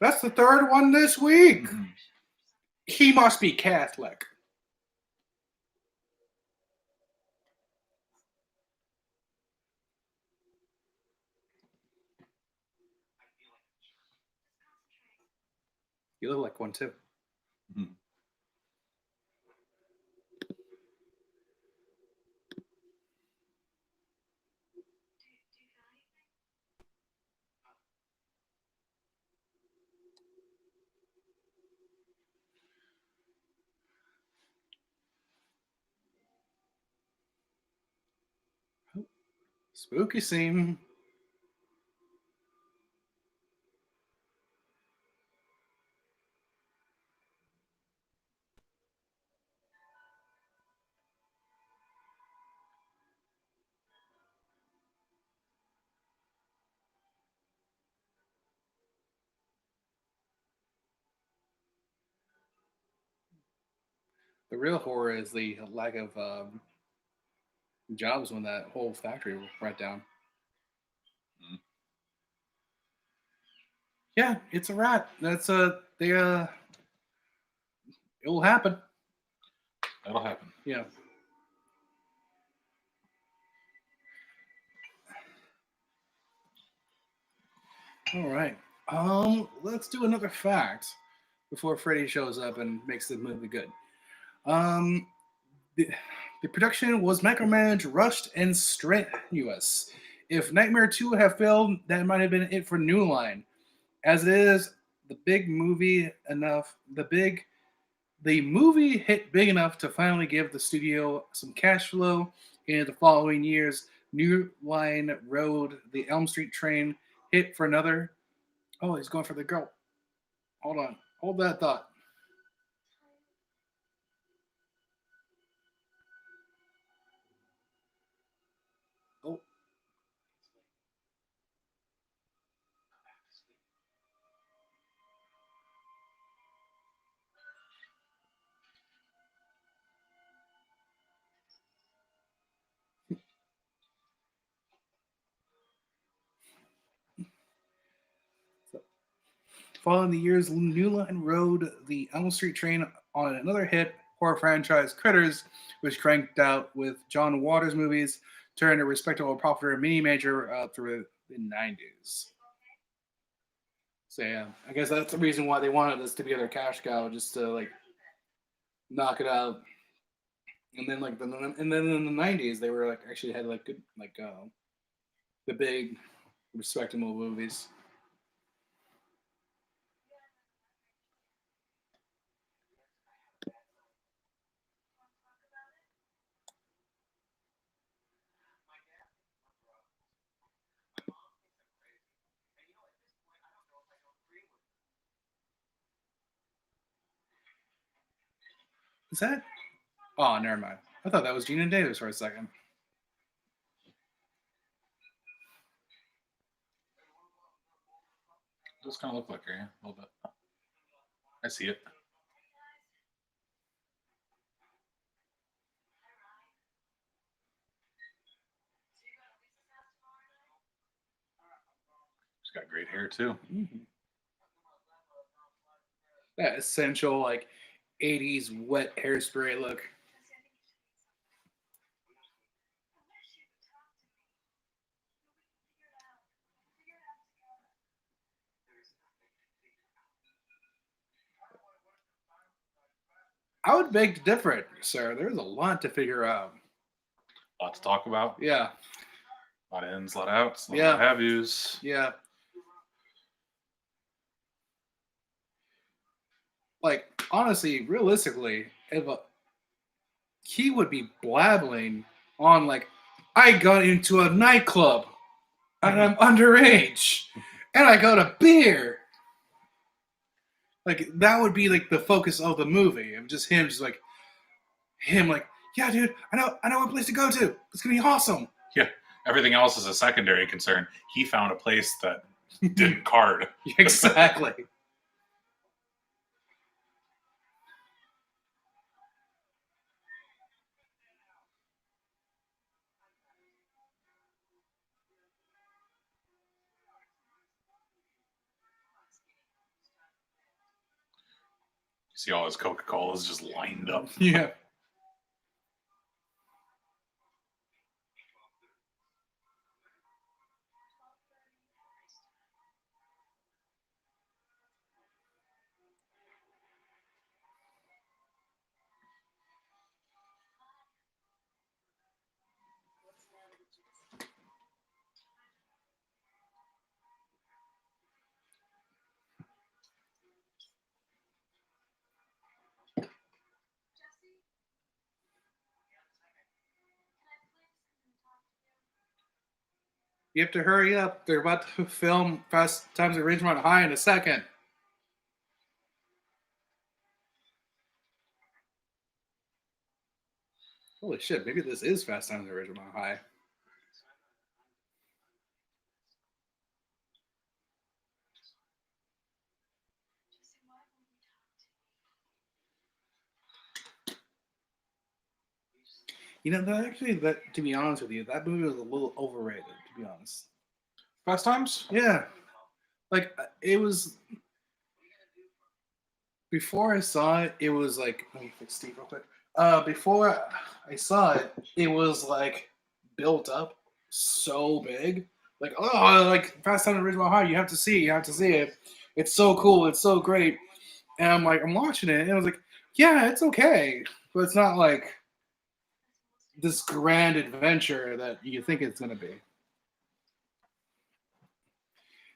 That's the third one this week. Mm-hmm. He must be Catholic. You look like one too. Mm-hmm. Spooky scene. The real horror is the lack of jobs when that whole factory went down. Mm-hmm. Yeah, it's a rat. That's they it will happen. That'll happen. Yeah. All right. Let's do another fact before Freddy shows up and makes the movie good. Um, the production was micromanaged, rushed, and strenuous. If Nightmare 2 had failed, that might have been it for New Line. As it is, the movie hit big enough to finally give the studio some cash flow. In the following years, New Line rode the Elm Street train, hit for another. Oh, he's going for the girl. Hold on. Hold that thought. Oh. Following the years, New Line rode the Elm Street train on another hit horror franchise, Critters, which cranked out with John Waters movies, turned a respectable profiter mini major through the 90s. So yeah, I guess that's the reason why they wanted this to be their cash cow, just to like knock it out. And then and then in the 90s, they were like actually had like good the big respectable movies. Is that? Oh, never mind. I thought that was Gina Davis for a second. Does kind of look like her, yeah, a little bit. I see it. She's got great hair too. Mm-hmm. That essential like 80s wet hairspray look. I would beg to differ, sir. There's a lot to figure out. A lot to talk about. Yeah. A lot of ins, a lot of outs, a lot Yeah. of have yous. Yeah. Like, honestly, realistically, if he would be blabbling on like, I got into a nightclub and I'm underage and I got a beer. Like that would be like the focus of the movie, of just him, just like him, like, yeah, dude, I know what place to go to. It's gonna be awesome. Yeah, everything else is a secondary concern. He found a place that didn't card. Exactly. You see all his Coca-Colas just lined up. Yeah. You have to hurry up. They're about to film Fast Times at Ridgemont High in a second. Holy shit, maybe this is Fast Times at Ridgemont High. You know, that actually, that to be honest with you, that movie was a little overrated, to be honest. Fast Times? Yeah. Like, it was, before I saw it, it was like, let me fix Steve real quick. Before I saw it, it was like built up so big. Like, oh, like Fast Time to Ridgemont High, you have to see it, you have to see it. It's so cool, it's so great. And I'm like, I'm watching it, and I was like, yeah, it's okay, but it's not like this grand adventure that you think it's gonna be.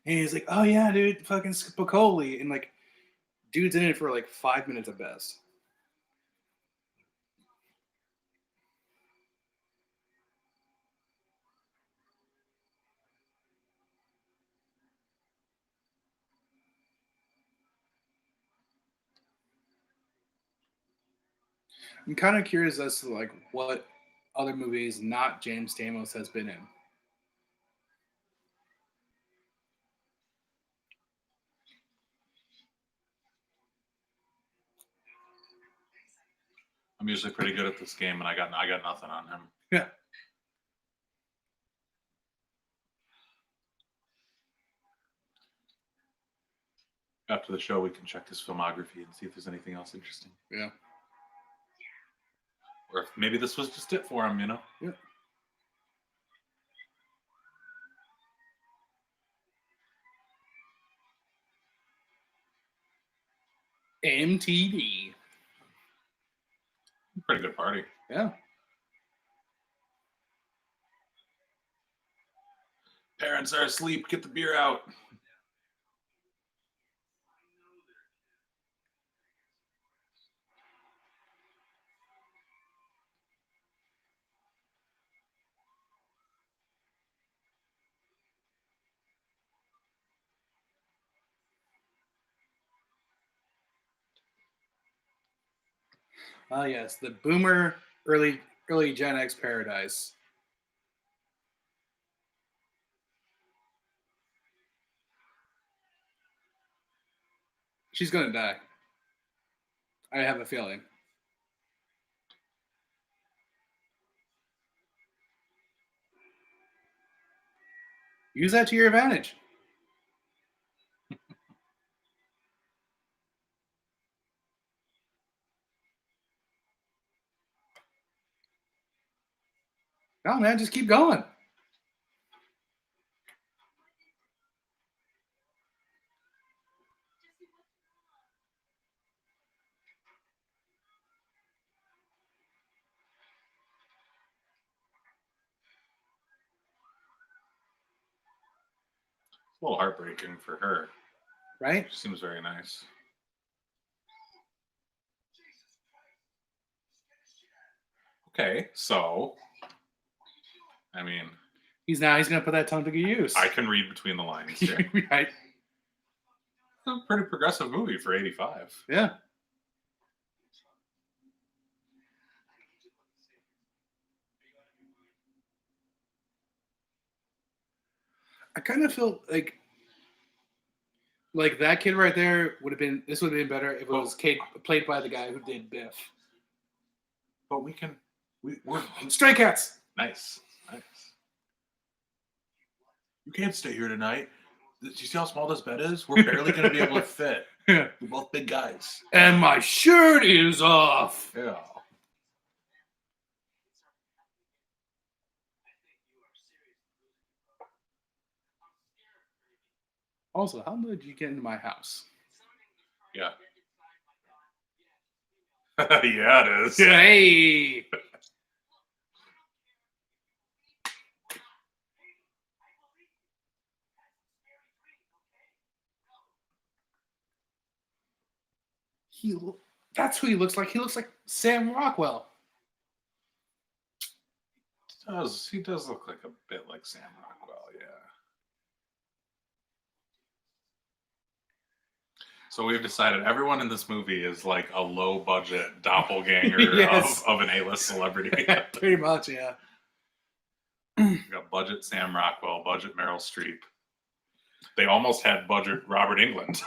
And he's like, oh yeah, dude, fucking Spicoli, and like, dude's in it for like 5 minutes at best. I'm kind of curious as to like what other movies not James Stamos has been in. I'm usually pretty good at this game, and I got nothing on him. Yeah. After the show, we can check his filmography and see if there's anything else interesting. Yeah. Or if maybe this was just it for him, you know? Yeah. MTV. Pretty good party. Yeah. Parents are asleep. Get the beer out. Ah, yes, the Boomer early Gen X paradise. She's gonna die. I have a feeling. Use that to your advantage. No, man, just keep going. It's a little heartbreaking for her. Right? She seems very nice. Okay, so I mean, He's gonna put that tongue to good use. I can read between the lines here. Right? a pretty progressive movie for '85. Yeah. I kind of feel like that kid right there would have been. This would have been better if it was played by the guy who did Biff. But we're Stray Cats. nice. You can't stay here tonight. Do you see how small this bed is? We're barely going to be able to fit. Yeah. We're both big guys. And my shirt is off. Yeah. Also, how did you get into my house? Yeah. Yeah, it is. Hey. That's who he looks like. He looks like Sam Rockwell. He does look like a bit like Sam Rockwell, yeah. So we've decided everyone in this movie is like a low budget doppelganger Yes. of an A-list celebrity. Pretty much, yeah. We got budget Sam Rockwell, budget Meryl Streep. They almost had budget Robert Englund.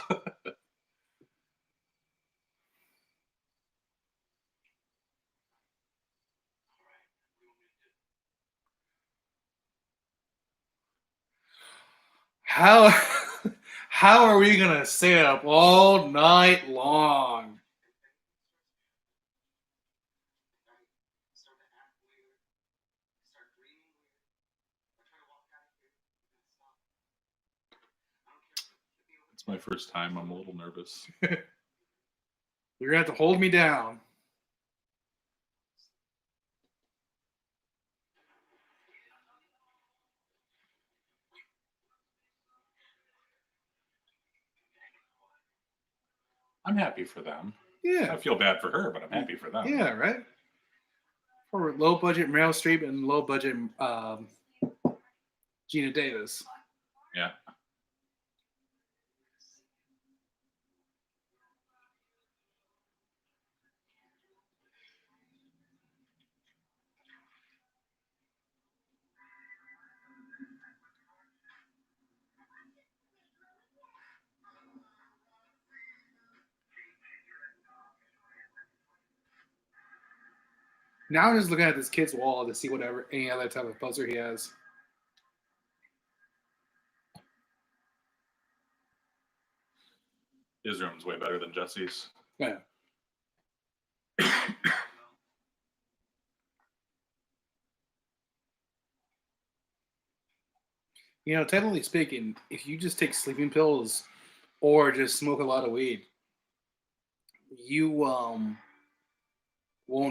How are we gonna stay up all night long? It's my first time. I'm a little nervous. You're gonna have to hold me down. I'm happy for them. Yeah. I feel bad for her, but I'm happy for them. Yeah, right? For low budget Meryl Streep and low budget Gina Davis. Yeah. Now I'm just looking at this kid's wall to see any other type of poster he has. His room's way better than Jesse's. Yeah. You know, technically speaking, if you just take sleeping pills or just smoke a lot of weed, you won't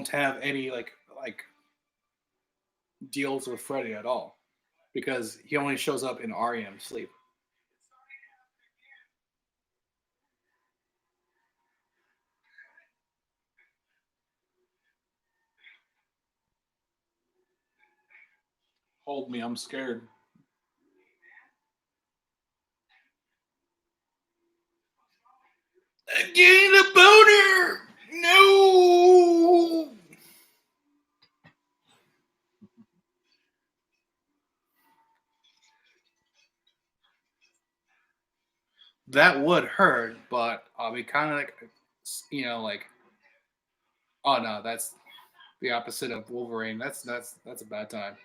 have any like deals with Freddy at all, because he only shows up in REM sleep. Hold me, I'm scared. I'm getting a boner! No! That would hurt, but I'll be kind of like, oh no, that's the opposite of Wolverine. That's a bad time.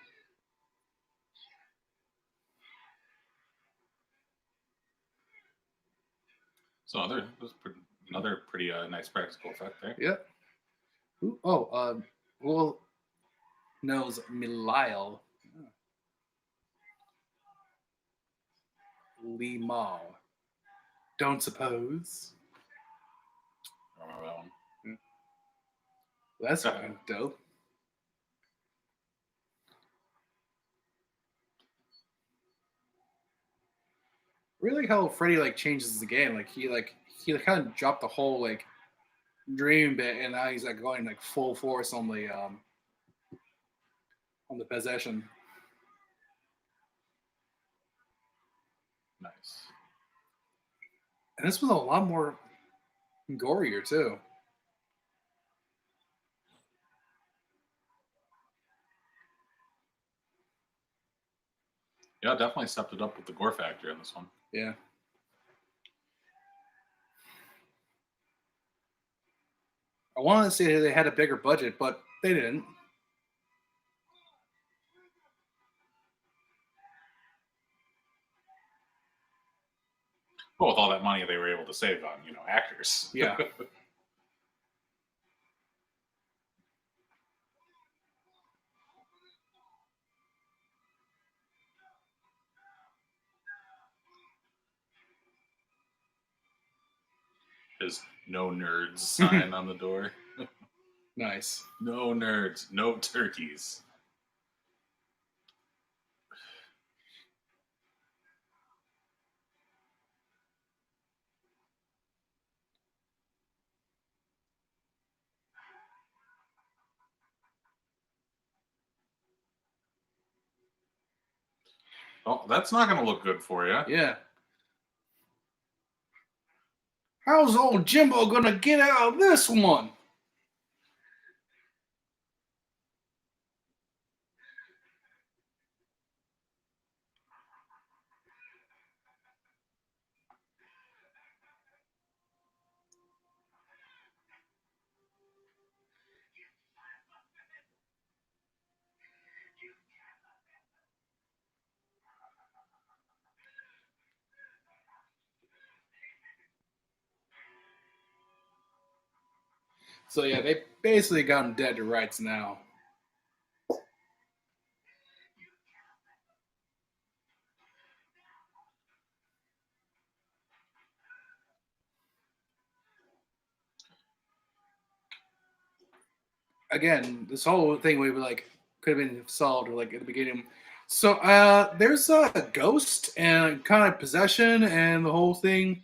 So another pretty nice practical effect there. Yep. Who knows Milile? Lee Mall. Don't suppose. I remember that one. That's fucking dope. Really, how Freddy changes the game. He kind of dropped the whole dream bit, and now he's going full force on the possession. Nice. And this was a lot more gorier too. Yeah, definitely stepped it up with the gore factor in this one. Yeah. I wanted to say they had a bigger budget, but they didn't. Well, with all that money they were able to save on, actors. Yeah. His no nerds sign on the door. Nice. No nerds, no turkeys. Oh, that's not going to look good for you. Yeah. How's old Jimbo gonna get out of this one? So yeah, they basically got him dead to rights now. Again, this whole thing we were like could have been solved like at the beginning. So there's a ghost and kind of possession and the whole thing.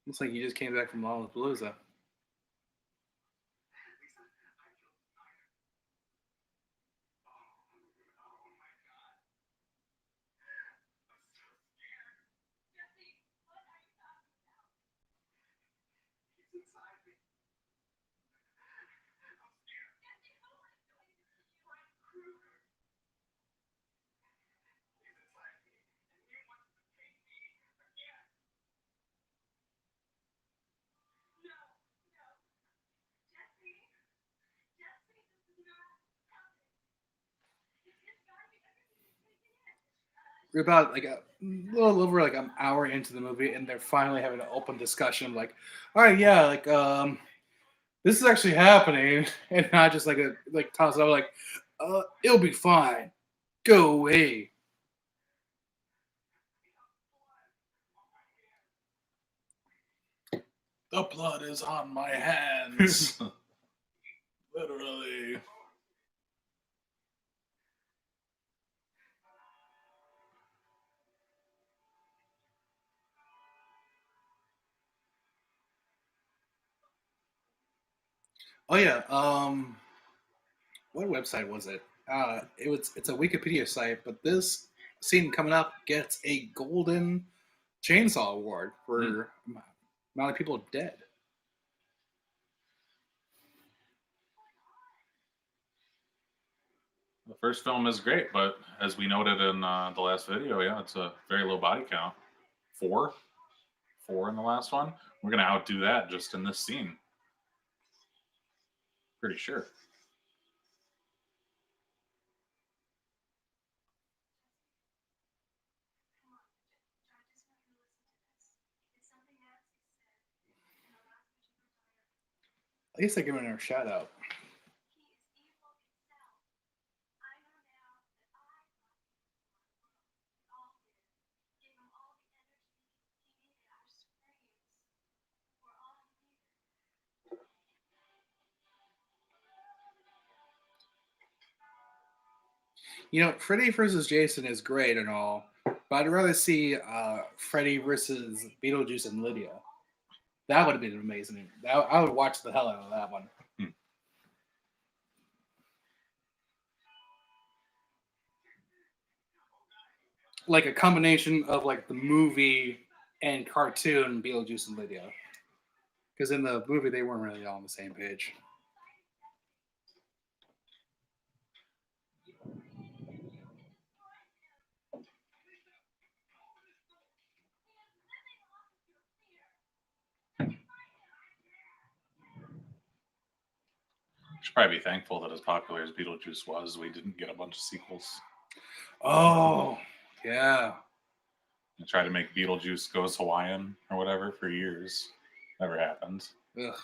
Looks like he just came back from Lollapalooza. We're about like a little over like an hour into the movie, and they're finally having an open discussion. I'm like, all right, yeah, like this is actually happening, and not just like a like toss it out like, it'll be fine. Go away. The blood is on my hands. Literally. Oh yeah. What website was it? It's a Wikipedia site, but this scene coming up gets a golden chainsaw award for amount of people dead. The first film is great, but as we noted in the last video, yeah, it's a very low body count. Four in the last one. We're gonna outdo that just in this scene. Pretty sure. At least they're giving her a shout out. You know, Freddy versus Jason is great and all, but I'd rather see Freddy versus Beetlejuice and Lydia. That would have been amazing. I would watch the hell out of that one. Hmm. Like a combination of like the movie and cartoon Beetlejuice and Lydia. Because in the movie they weren't really all on the same page. Should probably be thankful that as popular as Beetlejuice was, we didn't get a bunch of sequels. Oh, yeah. And try to make Beetlejuice Goes Hawaiian or whatever for years. Never happened. Ugh.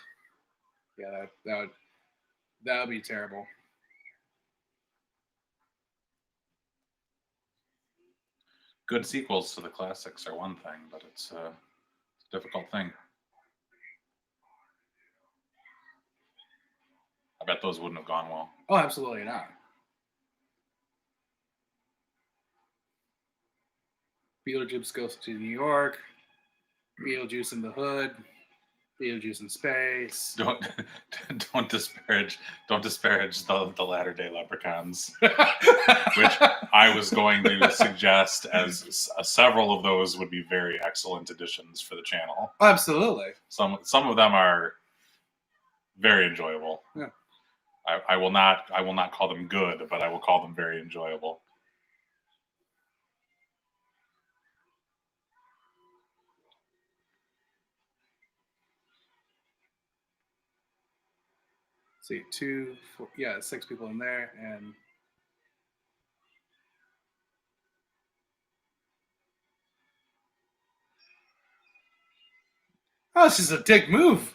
Yeah, that would be terrible. Good sequels to the classics are one thing, but it's a difficult thing. I bet those wouldn't have gone well. Oh, absolutely not. Beetlejuice goes to New York. Beetlejuice in the Hood. Beetlejuice in space. Don't disparage the latter day leprechauns, which I was going to suggest as several of those would be very excellent additions for the channel. Absolutely. Some of them are very enjoyable. Yeah. I will not call them good, but I will call them very enjoyable. See, 2, 4, yeah, 6 people in there, and oh, this is a dick move,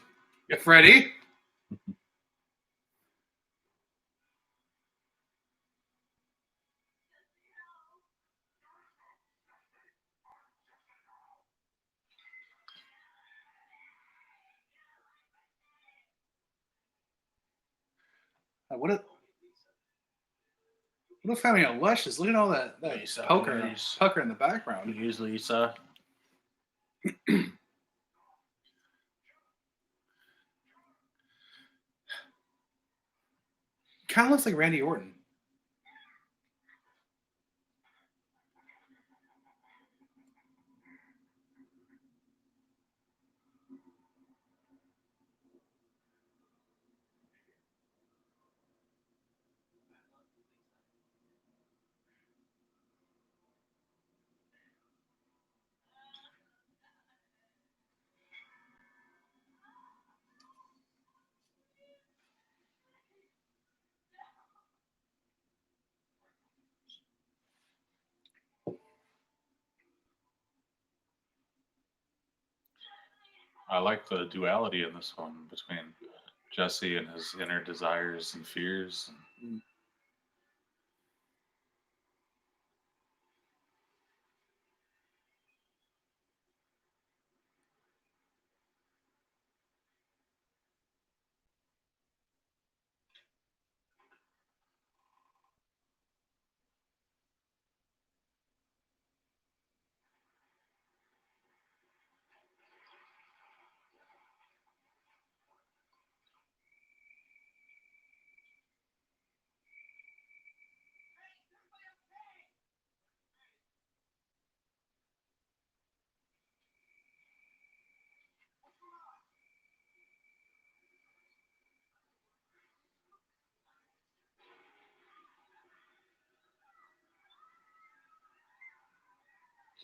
Freddy. What if having a luscious? Look at all that Lisa, pucker nice. in the background. Use Lisa. Kind of looks like Randy Orton. I like the duality in this one between Jesse and his inner desires and fears.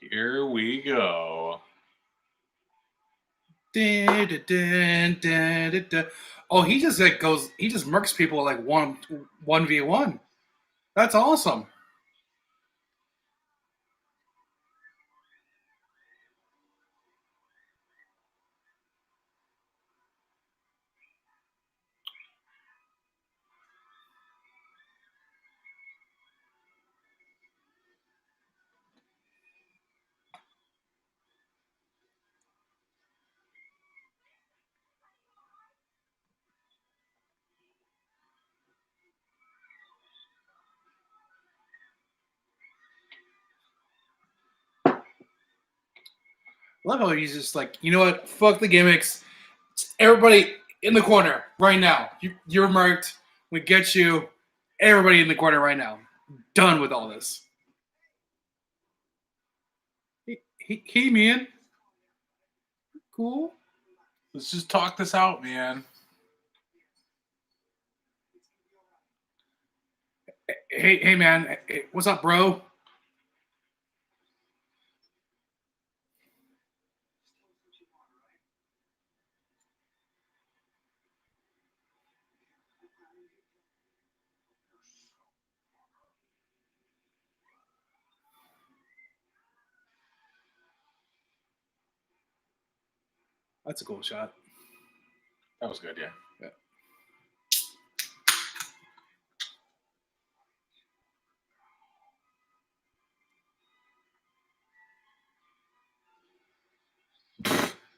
Here we go. Dun, dun, dun, dun, dun. Oh, he just like goes. He just murks people like 1v1. That's awesome. love how he's just like, you know what? Fuck the gimmicks. Everybody in the corner right now. You're marked. We get you. Everybody in the corner right now. Done with all this. Hey man. Cool. Let's just talk this out, man. Hey man. Hey, what's up, bro? That's a cool shot. That was good, yeah.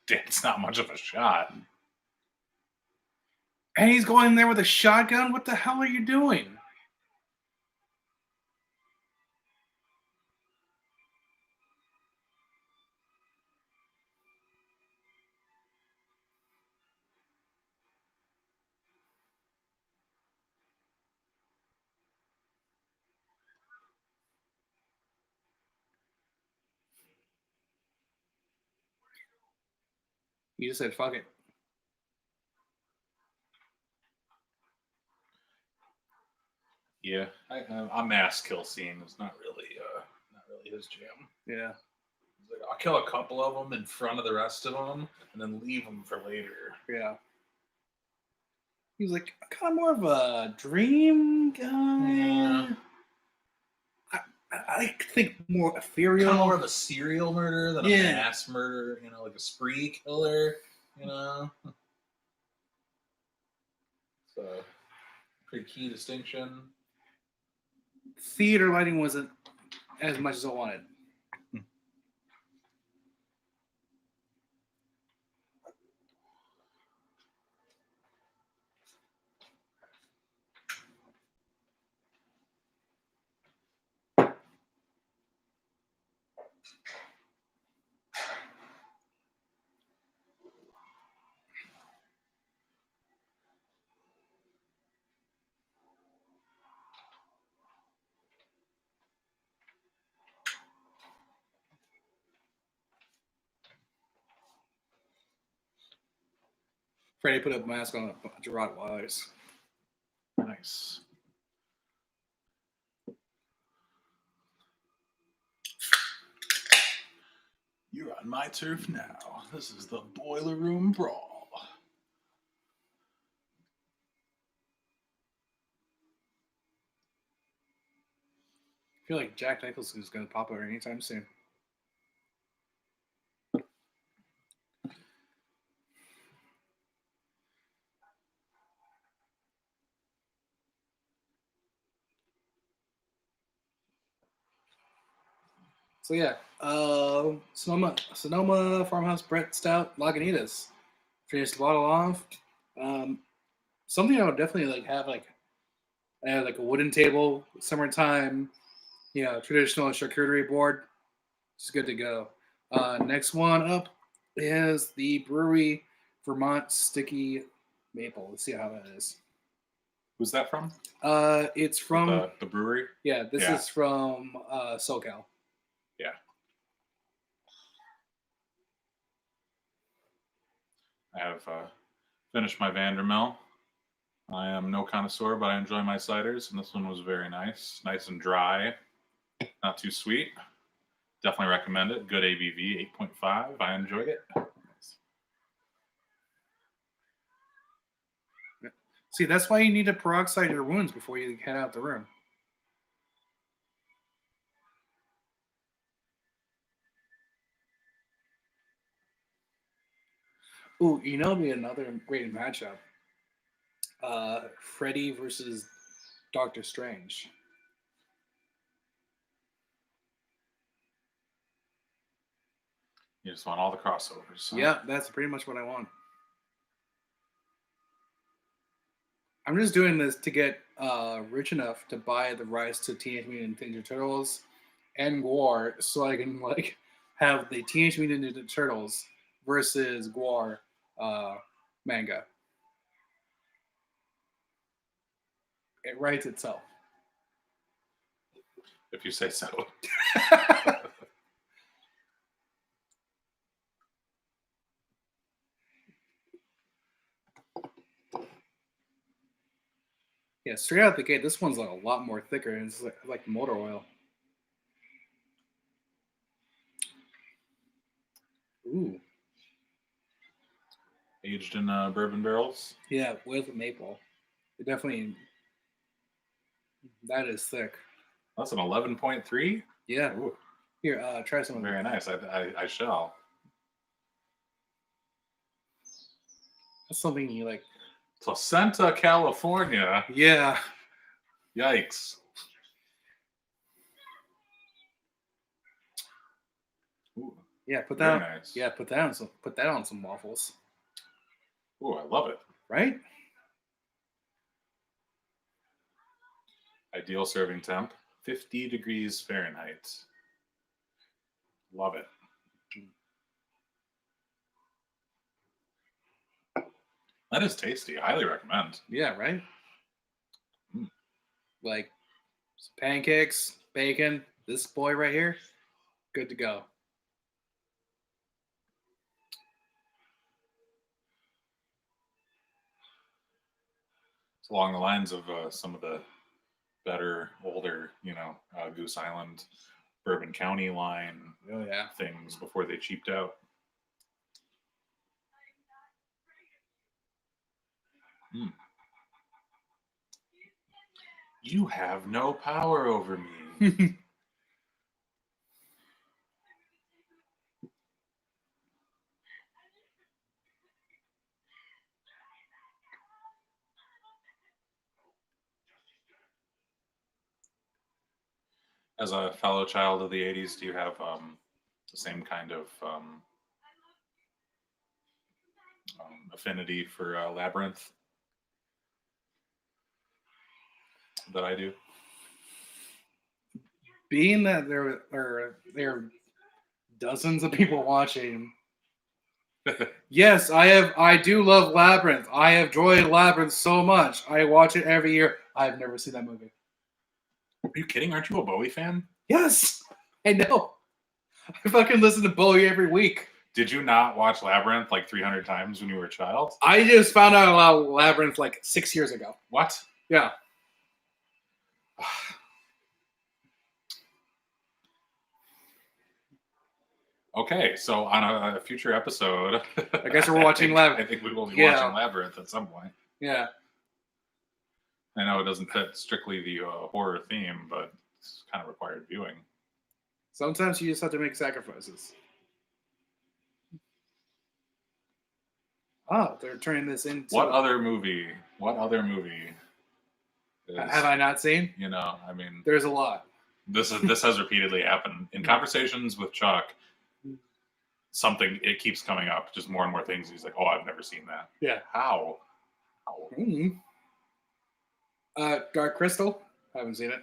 It's not much of a shot. And he's going there with a shotgun? What the hell are you doing? You just said fuck it. Yeah, a mass kill scene is not really his jam. Yeah. He's like, I'll kill a couple of them in front of the rest of them, and then leave them for later. Yeah. He's like kind of more of a dream guy. Yeah. I think more ethereal. Kind of more of a serial murder than a mass murder. You know, like a spree killer. You know. So, pretty key distinction. Theater lighting wasn't as much as I wanted. Freddy put a mask on a bunch of Rottweilers. Nice. You're on my turf now. This is the Boiler Room Brawl. I feel like Jack Nicholson is going to pop over anytime soon. So yeah, Sonoma Farmhouse Brett Stout Lagunitas. Finished the bottle off. Something I would definitely like have like a wooden table, summertime, traditional charcuterie board. It's good to go. Next one up is the brewery Vermont Sticky Maple. Let's see how that is. Who's that from? It's from the brewery. Yeah, this is from SoCal. Yeah. I have finished my Vandermill. I am no connoisseur, but I enjoy my ciders, and this one was very nice. Nice and dry. Not too sweet. Definitely recommend it. Good ABV, 8.5. I enjoyed it. See, that's why you need to peroxide your wounds before you head out the room. Ooh, it'd be another great matchup. Freddy versus Doctor Strange. You just want all the crossovers. Huh? Yeah, that's pretty much what I want. I'm just doing this to get rich enough to buy the rights to Teenage Mutant Ninja Turtles and War, so I can have the Teenage Mutant Ninja Turtles versus Gwar manga. It writes itself. If you say so. Yeah, straight out the gate, this one's like a lot more thicker, and it's like motor oil. Ooh, Aged in bourbon barrels. yeah, with maple. It definitely, that is thick. That's an 11.3. Yeah. Ooh, Here, try some of very it. nice. I shall. That's something you like. Placenta, California. Yeah. Yikes. Ooh, Yeah, put very that. nice. Yeah, put that on some waffles. Ooh, I love it. Right? Ideal serving temp, 50 degrees Fahrenheit. Love it. That is tasty. I highly recommend. Yeah, right? Mm. Like some pancakes, bacon, this boy right here, good to go. It's along the lines of some of the better, older, Goose Island, Bourbon County line Oh yeah. things before they cheaped out. Mm. You have no power over me. As a fellow child of the 80s, do you have the same kind of affinity for Labyrinth that I do? Being that there are dozens of people watching. Yes, I do love Labyrinth. I have enjoyed Labyrinth so much. I watch it every year. I've never seen that movie. Are you kidding? Aren't you a Bowie fan? Yes, I know. I fucking listen to Bowie every week. Did you not watch Labyrinth like 300 times when you were a child? I just found out about Labyrinth like 6 years ago. What? Yeah. Okay, so on a future episode, I guess we're watching Labyrinth. I think we will be Yeah. watching Labyrinth at some point. Yeah. I know it doesn't fit strictly the horror theme, but it's kind of required viewing. Sometimes you just have to make sacrifices. Oh, they're turning this into. What other movie? Have I not seen? I mean, There's a lot. this has repeatedly happened in conversations with Chuck. It keeps coming up, just more and more things. He's like, "Oh, I've never seen that." Yeah. How? Mm-hmm. Dark Crystal. Haven't seen it.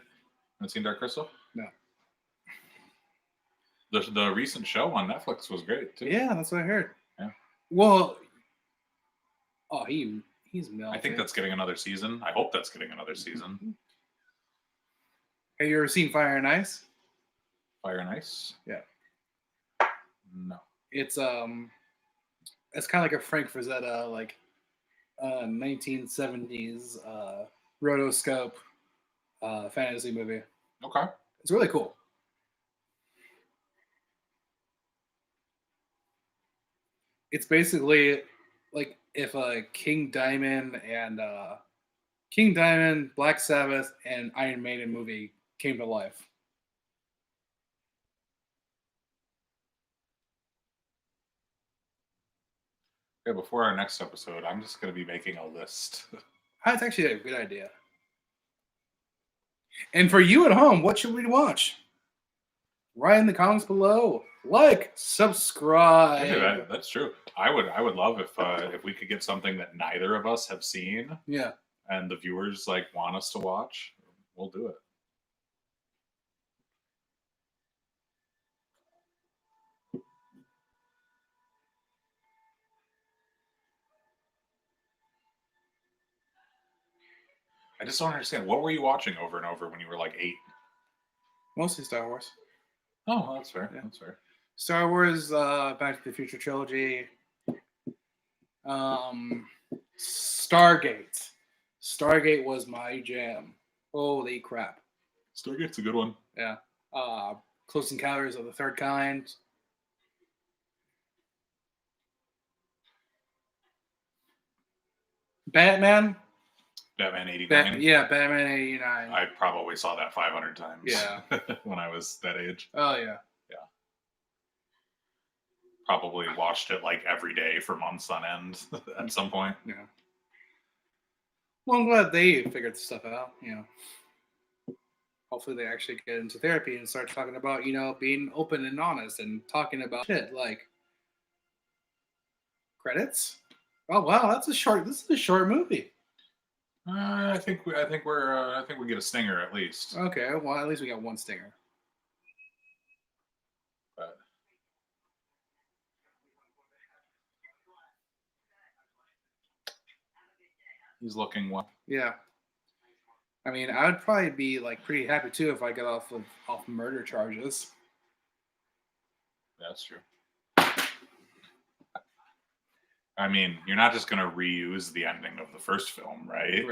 Haven't seen Dark Crystal? No. The recent show on Netflix was great too. Yeah, that's what I heard. Yeah. Well, he's melted. I think that's getting another season. I hope that's getting another season. Have you ever seen Fire and Ice? Fire and Ice? Yeah. No. It's kind of like a Frank Frazetta 1970s rotoscope fantasy movie. Okay. It's really cool. It's basically like if King Diamond, Black Sabbath, and Iron Maiden movie came to life. Okay, before our next episode, I'm just going to be making a list. That's actually a good idea. And for you at home, what should we watch? Write in the comments below. Like, subscribe. Okay, that's true. I would love if we could get something that neither of us have seen. Yeah. And the viewers want us to watch. We'll do it. just don't understand. What were you watching over and over when you were like 8? Mostly Star Wars. Oh, that's fair. Yeah. That's fair. Star Wars, Back to the Future trilogy. Stargate. Stargate was my jam. Holy crap. Stargate's a good one. Yeah. Close Encounters of the Third Kind. Batman. Batman 89. Yeah, Batman 89. I probably saw that 500 times. Yeah. When I was that age. Oh, yeah. Probably watched it like every day for months on end at some point. Yeah. Well, I'm glad they figured this stuff out, Hopefully they actually get into therapy and start talking about, being open and honest and talking about shit like credits. Oh wow, this is a short movie. I think we get a stinger at least. Okay, well at least we got one stinger. But he's looking well. Yeah. I mean, I would probably be like pretty happy too if I got off murder charges. That's true. I mean, you're not just gonna reuse the ending of the first film, right?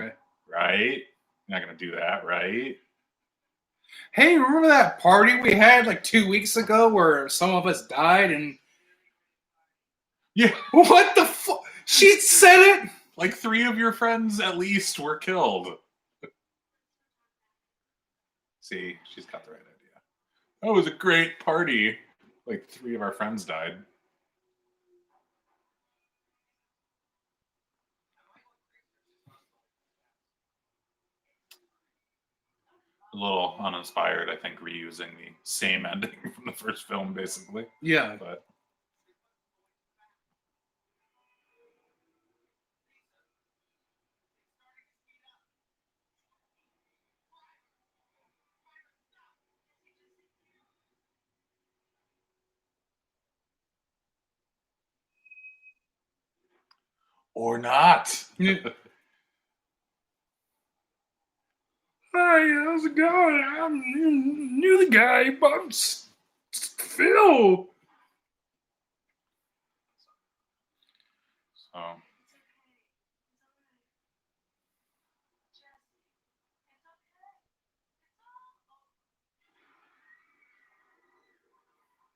Right? You're not gonna do that, right? Hey, remember that party we had like 2 weeks ago where some of us died and yeah, what the fuck? She said it. Like 3 of your friends at least were killed. See, she's got the right idea. That was a great party. Like 3 of our friends died. A little uninspired, I think, reusing the same ending from the first film, basically. Yeah. But or not. Hi, how's it going? I'm new the guy, but I'm Phil. So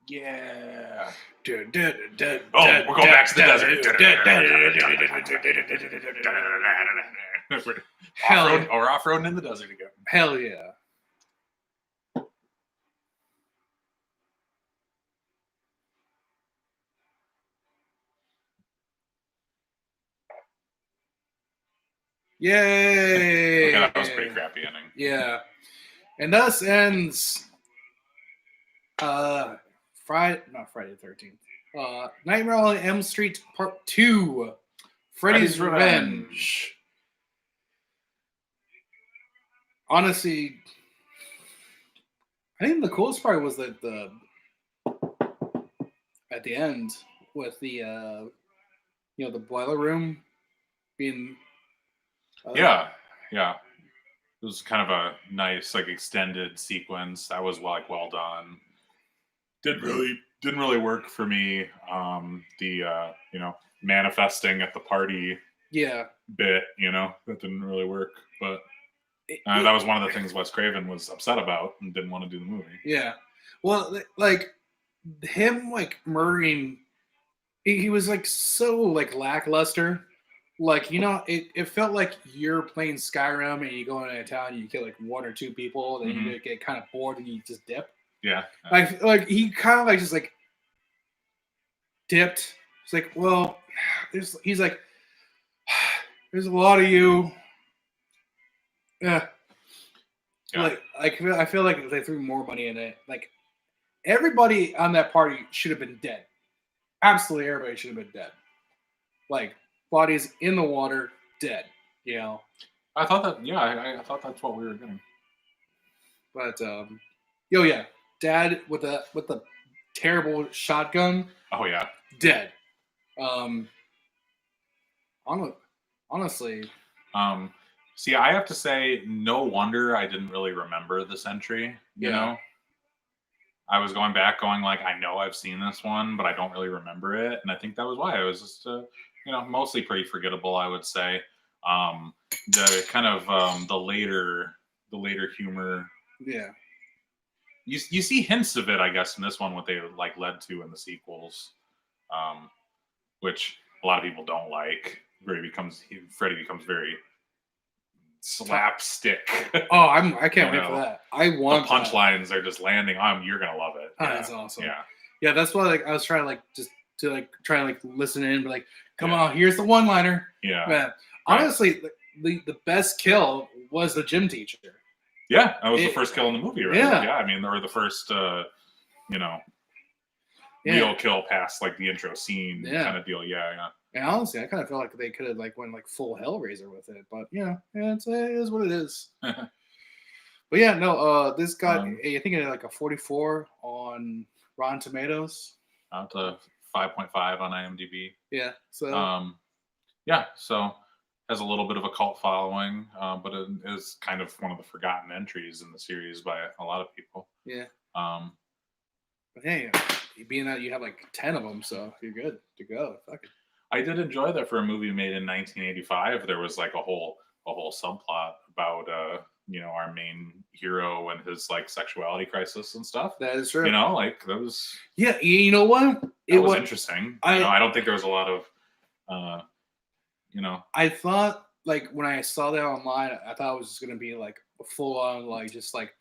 yeah. Oh, we're going back to the desert. Or off-roading in the desert again. Hell yeah. Yay! Okay, that was a pretty crappy ending. Yeah. And thus ends not Friday the 13th. Nightmare on Elm Street Part 2. Freddy's Revenge. Honestly, I think the coolest part was that at the end with the the boiler room being yeah. It was kind of a nice like extended sequence that was like well done. Didn't really work for me. The manifesting at the party bit, that didn't really work. But that was one of the things Wes Craven was upset about and didn't want to do the movie. Yeah. Well, like him like murdering, he was like so like lackluster. Like, it felt like you're playing Skyrim and you go into a town and you kill like 1 or 2 people, then you get kind of bored and you just dip. Yeah. Like he kind of like just like dipped. It's like, well, he's like, there's a lot of you. Yeah. Like I feel like if they threw more money in it, like everybody on that party should have been dead. Absolutely everybody should have been dead. Like bodies in the water, dead. I thought that. Yeah, I thought that's what we were getting. But Dad with the terrible shotgun. Oh yeah, dead. Honestly. See, I have to say, no wonder I didn't really remember this entry. You Yeah. know, I was going back, going like, I know I've seen this one, but I don't really remember it, and I think that was why it was just, mostly pretty forgettable. I would say, the kind of the later humor. Yeah. You see hints of it, I guess, in this one, what they like led to in the sequels, which a lot of people don't like. Freddy becomes very slapstick. Oh, I can't wait for that. I want the punchlines are just landing on. You're gonna love it. Oh, Yeah. that's awesome. Yeah, yeah. That's why like I was trying to like just to like try and like listen in, but like, come on, here's the one-liner. Yeah. Man, honestly, the best kill was the gym teacher. Yeah, that was the first kill in the movie, right? Yeah. I mean, they were the first, real kill past like the intro scene kind of deal. Yeah. And honestly, I kind of feel like they could have like went like full Hellraiser with it, but it is what it is. But yeah, no, this got I think it had like a 44 on Rotten Tomatoes. Out to 5.5 on IMDb. Yeah. So so has a little bit of a cult following, but it is kind of one of the forgotten entries in the series by a lot of people. Yeah. But hey, being that you have like 10 of them, so you're good to go. Fuck it. I did enjoy that for a movie made in 1985. There was like a whole subplot about our main hero and his like sexuality crisis and stuff. That is true. Like that was you know what? It was interesting. I don't think there was a lot of I thought like when I saw that online, I thought it was just gonna be like a full on like just like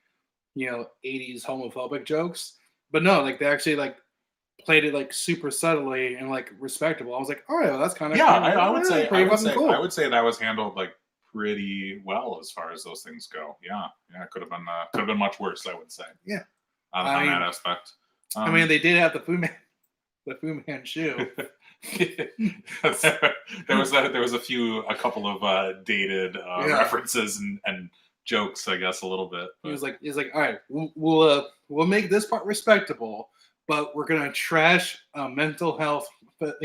80s homophobic jokes. But no, like they actually like played it like super subtly and like respectable. I was like, all right, well, that's kind of I would say cool. I would say that was handled like pretty well as far as those things go. It could have been much worse, I would say. Yeah, on that aspect. I mean, they did have the Fu Man shoe. there was a couple of dated references and jokes, I guess, a little bit. He was like, all right, we'll make this part respectable, but we're gonna trash mental health. But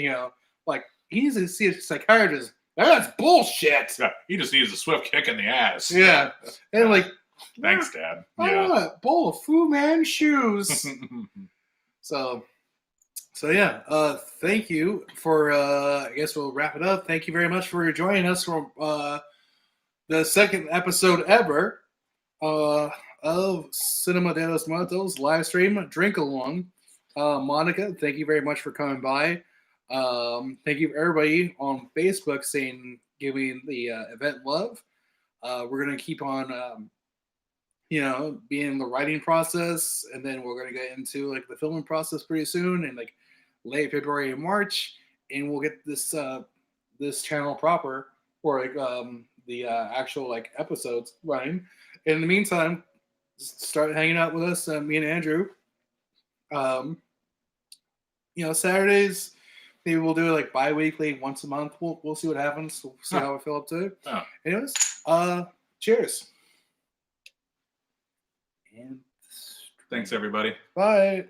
like he needs to see a psychiatrist. That's bullshit. Yeah, he just needs a swift kick in the ass. Yeah, and like, thanks, Dad. I want a bowl of Fu Man shoes. So yeah, thank you for. I guess we'll wrap it up. Thank you very much for joining us for the second episode ever of Cinema De Los Muertos live stream drink along. Monica, thank you very much for coming by. Thank you everybody on Facebook giving the event love. We're gonna keep on being in the writing process, and then we're gonna get into like the filming process pretty soon, and like late February and March, and we'll get this this channel proper for like the actual like episodes running. In the meantime, start hanging out with us, me and Andrew. Saturdays, maybe we'll do it like bi-weekly, once a month. We'll see what happens. We'll see how we feel up to it. Oh. Anyways, cheers. And thanks, everybody. Bye.